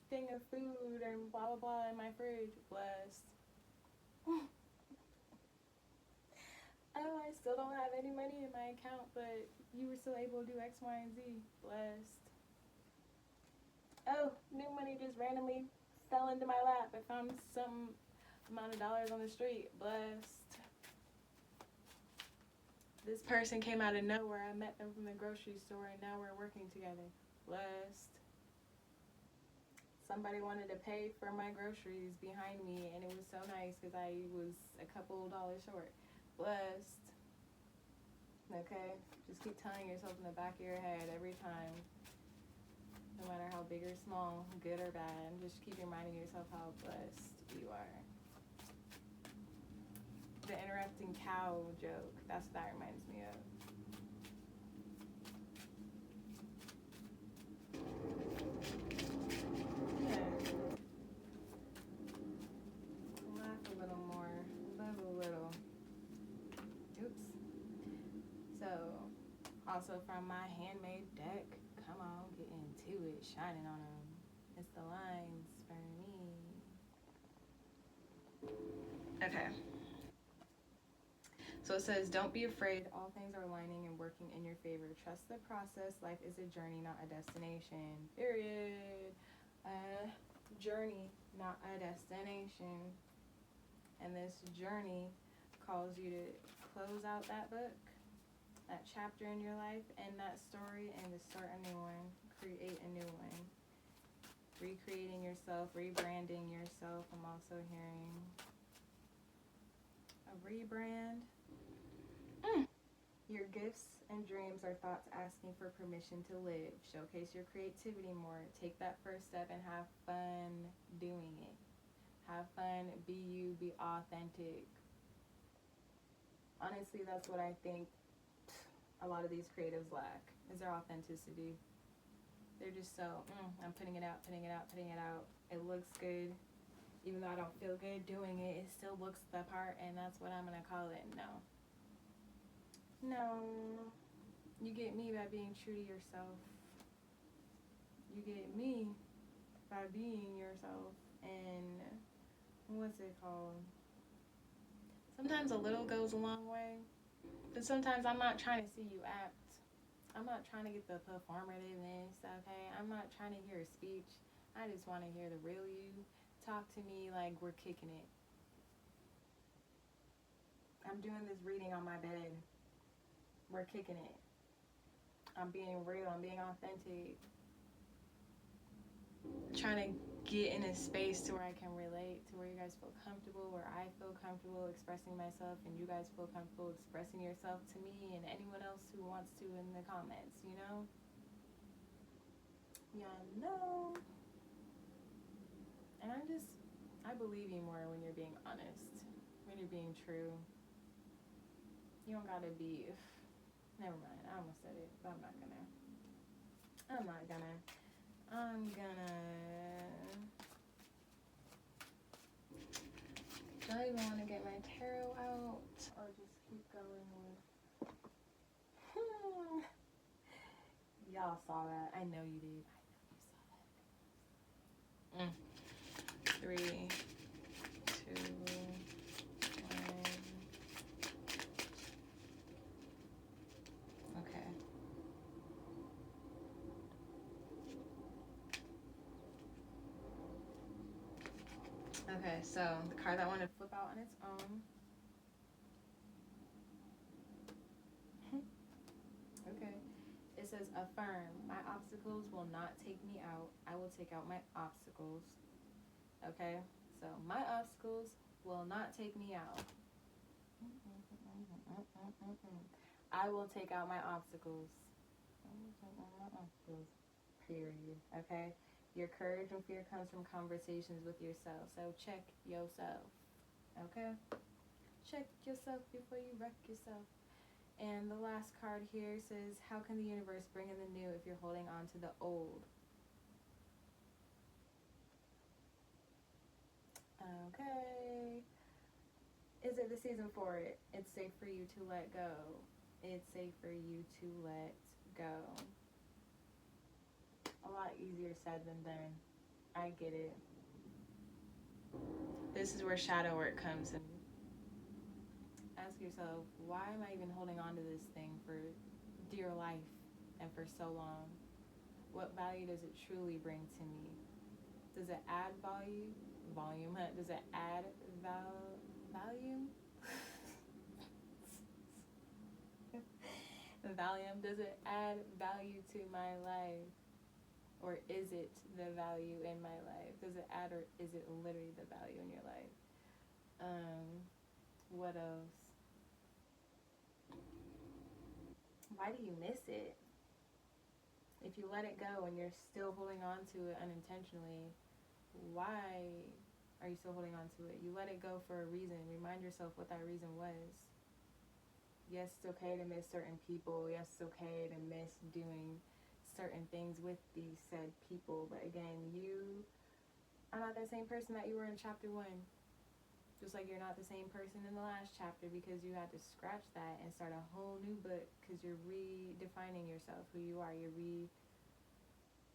Speaker 1: thing of food and blah, blah, blah in my fridge. Blessed. oh, I still don't have any money in my account, but you were still able to do X, Y, and Z. Blessed. Oh, new money just randomly fell into my lap. I found some amount of dollars on the street. Blessed. This person came out of nowhere. I met them from the grocery store, and now we're working together. Blessed. Somebody wanted to pay for my groceries behind me, and it was so nice because I was a couple dollars short. Blessed. Okay? Just keep telling yourself in the back of your head every time, no matter how big or small, good or bad, just keep reminding yourself how blessed you are. The interrupting cow joke, that's what that reminds me of. Yeah. Laugh a little more, love a little. Oops. So, also from my handmade deck, come on, get into it, shining on them. It's the lines for me. Okay. So it says, don't be afraid. All things are aligning and working in your favor. Trust the process. Life is a journey, not a destination. Period. Journey, not a destination. And this journey calls you to close out that book, that chapter in your life, and that story, and to start a new one. Create a new one. Recreating yourself, rebranding yourself. I'm also hearing a rebrand. Your gifts and dreams are thoughts asking for permission to live. Showcase your creativity more. Take that first step and have fun doing it. Have fun, be you, be authentic. Honestly, that's what I think a lot of these creatives lack, is their authenticity. They're just so, I'm putting it out. It looks good. Even though I don't feel good doing it, it still looks the part, and that's what I'm going to call it. No. You get me by being true to yourself. You get me by being yourself. And what's it called? Sometimes a little goes a long way. But sometimes I'm not trying to see you act. I'm not trying to get the performativeness, okay? I'm not trying to hear a speech. I just want to hear the real you. Talk to me like we're kicking it. I'm doing this reading on my bed. We're kicking it. I'm being real. I'm being authentic. Trying to get in a space to where I can relate, to where you guys feel comfortable, where I feel comfortable expressing myself, and you guys feel comfortable expressing yourself to me and anyone else who wants to in the comments, you know? Yeah, no. And I believe you more when you're being honest, when you're being true. You don't gotta be, never mind, I almost said it, but I'm gonna. Do I even want to get my tarot out, or just keep going with, y'all saw that, I know you did, I know you saw that. 3, 2, 1. Okay. Okay, so the card that I want to flip out on its own. Okay. It says, affirm. My obstacles will not take me out. I will take out my obstacles. Okay? So, my obstacles will not take me out. I will take out my obstacles. Period. Okay? Your courage and fear comes from conversations with yourself. So check yourself. Okay? Check yourself before you wreck yourself. And the last card here says, how can the universe bring in the new if you're holding on to the old? Okay. Is it the season for it? It's safe for you to let go. It's safe for you to let go. A lot easier said than done. I get it. This is where shadow work comes in. As ask yourself, why am I even holding on to this thing for dear life and for so long? What value does it truly bring to me? Does it add volume? Does it add volume? Volume. Does it add value to my life? Or is it the value in my life? Does it add, or is it literally the value in your life? What else? Why do you miss it? If you let it go and you're still holding on to it unintentionally, why are you still holding on to it? You let it go for a reason. Remind yourself what that reason was. Yes, it's okay to miss certain people. Yes, it's okay to miss doing certain things with these said people, but again, you are not that same person that you were in chapter 1, just like you're not the same person in the last chapter, because you had to scratch that and start a whole new book, because you're redefining yourself, who you are. You're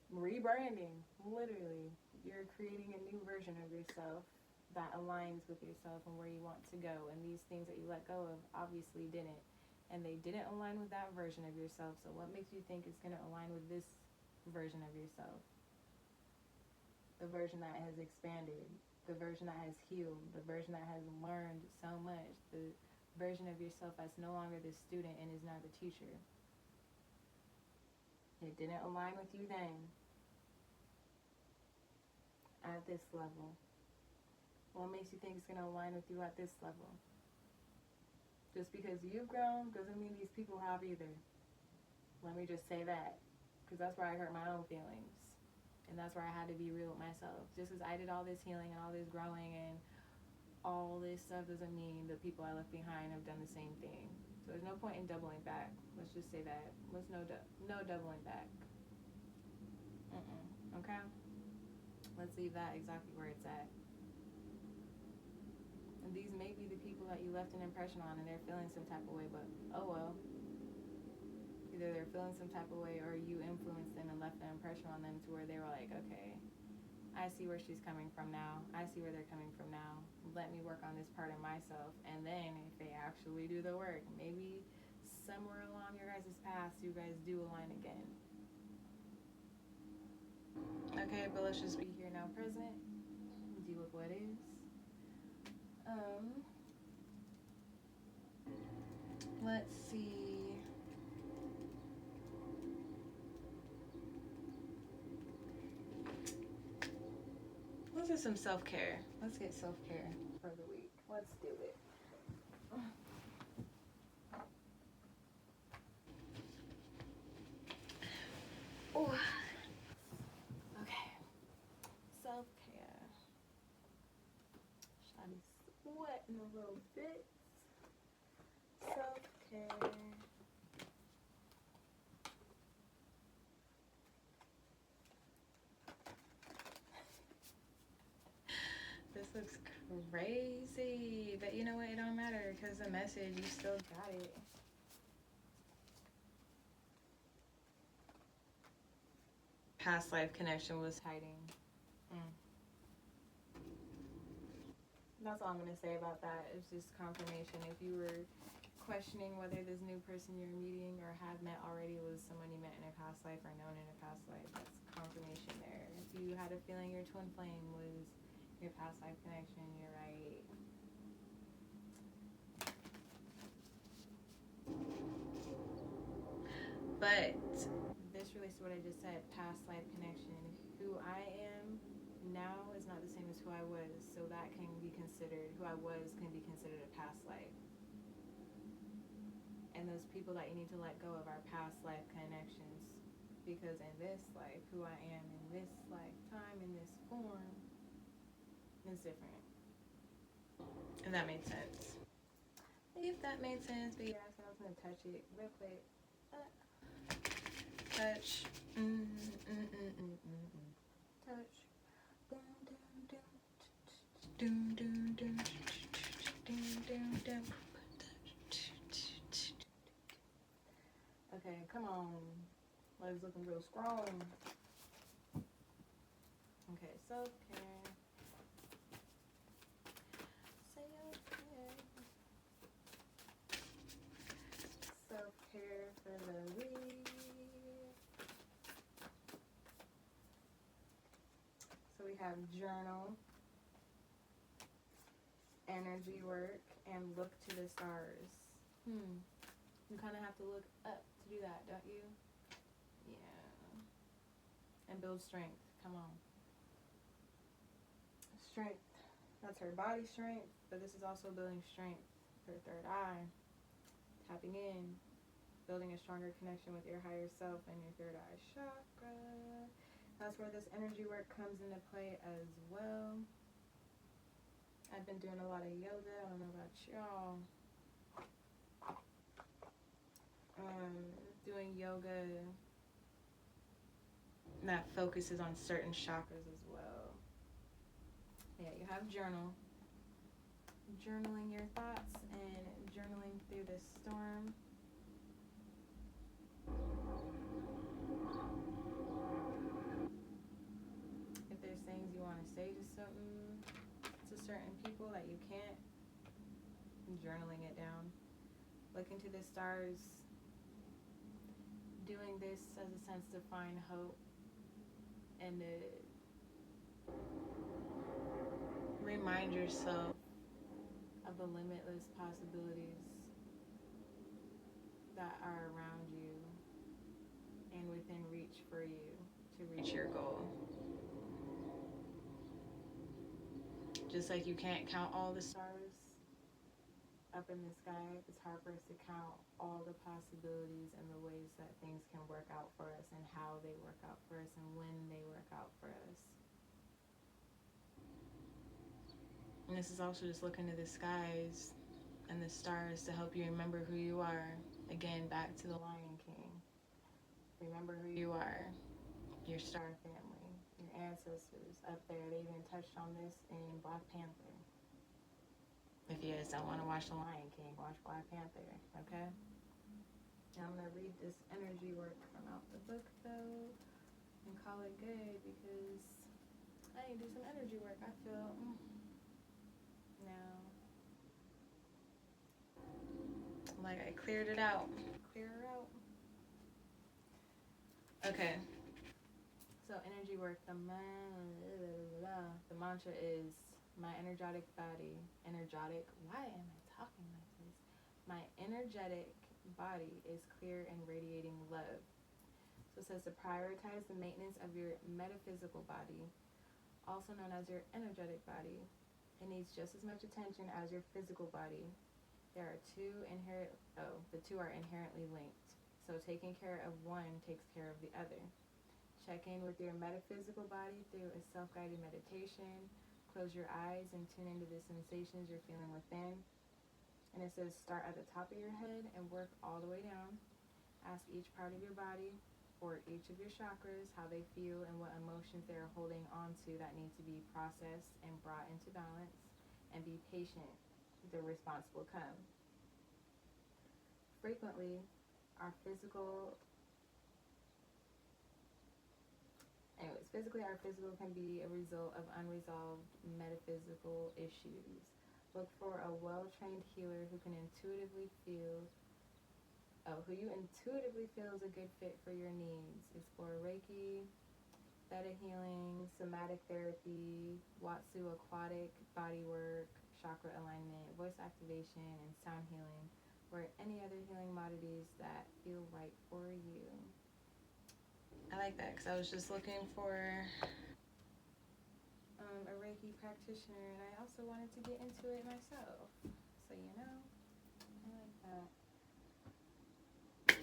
Speaker 1: rebranding, literally. You're creating a new version of yourself that aligns with yourself and where you want to go, and these things that you let go of obviously didn't. And they didn't align with that version of yourself. So what makes you think it's going to align with this version of yourself? The version that has expanded, the version that has healed, the version that has learned so much, the version of yourself that's no longer the student and is now the teacher. It didn't align with you then. At this level. What makes you think it's going to align with you at this level? Just because you've grown doesn't mean these people have either. Let me just say that. Because that's where I hurt my own feelings. And that's where I had to be real with myself. Just because I did all this healing and all this growing and all this stuff doesn't mean the people I left behind have done the same thing. So there's no point in doubling back. Let's just say that. There's no doubling back. Okay? Let's leave that exactly where it's at. And these may be the people that you left an impression on and they're feeling some type of way, but oh well. Either they're feeling some type of way or you influenced them and left an impression on them to where they were like, okay, I see where she's coming from now. I see where they're coming from now. Let me work on this part of myself. And then if they actually do the work, maybe somewhere along your guys' path, you guys do align again. Okay, but let's just be here now present. Deal with what is. Let's see. Let's do some self-care. Let's get self-care for the week. Let's do it. Oh. Okay. Self-care. Should be sweating a little bit. Self-care. This looks crazy, but you know what? It don't matter because the message, you still got it. Past life connection was hiding. That's all I'm going to say about that. It's just confirmation. If you were questioning whether this new person you're meeting or have met already was someone you met in a past life or known in a past life, that's confirmation there. If you had a feeling your twin flame was your past life connection, you're right. But this relates to what I just said, past life connection. Who I am now is not the same as who I was, so that can be considered, who I was can be considered a past life. And those people that you need to let go of are past life connections, because in this life, who I am in this lifetime, in this form, is different. And that made sense. If that made sense, but yeah, so I was gonna touch it real quick. Touch. Touch. Okay, come on. Legs looking real strong. Okay, self-care. Self-care. we have journal, energy work, and look to the stars. You kind of have to look up to do that, don't you? Yeah. And build strength. Come on. Strength. That's her body strength, but this is also building strength. Her third eye. Tapping in. Building a stronger connection with your higher self and your third eye chakra. That's where this energy work comes into play as well. I've been doing a lot of yoga. I don't know about y'all. Doing yoga that focuses on certain chakras as well. Yeah, you have journal. Journaling your thoughts and journaling through this storm. If there's things you want to say to certain people that you can't, journaling it down. Looking to the stars. Doing this as a sense to find hope and to remind yourself of the limitless possibilities that are around you and within reach for you to reach your goal. Just like you can't count all the stars up in the sky, it's hard for us to count all the possibilities and the ways that things can work out for us and how they work out for us and when they work out for us. And this is also just looking to the skies and the stars to help you remember who you are. Again, back to the Lion King. Remember who you are, your star family, your ancestors up there. They even touched on this in Black Panther. If you guys don't want to watch The Lion King, watch Black Panther, okay? Now I'm going to read this energy work from out the book, though, and call it good, because I need to do some energy work. I feel, now, like I cleared it out. Clear her out. Okay. So energy work, the mantra is, my energetic body, why am I talking like this? My energetic body is clear and radiating love. So it says to prioritize the maintenance of your metaphysical body, also known as your energetic body. It needs just as much attention as your physical body. The two are inherently linked. So taking care of one takes care of the other. Check in with your metaphysical body through a self-guided meditation. Close your eyes and tune into the sensations you're feeling within. And it says start at the top of your head and work all the way down. Ask each part of your body or each of your chakras how they feel and what emotions they're holding on to that need to be processed and brought into balance. And be patient. The response will come. Frequently, our physical can be a result of unresolved metaphysical issues. Look for a well-trained healer who you intuitively feel is a good fit for your needs. Explore Reiki, Theta healing, somatic therapy, Watsu aquatic body work, chakra alignment, voice activation, and sound healing, or any other healing modalities that feel right for you. I like that because I was just looking for a Reiki practitioner, and I also wanted to get into it myself. So, I like that.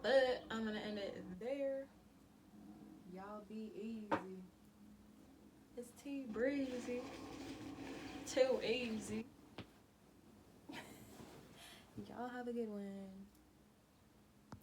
Speaker 1: But I'm going to end it there. Y'all be easy. It's too breezy. Too easy. Y'all have a good one.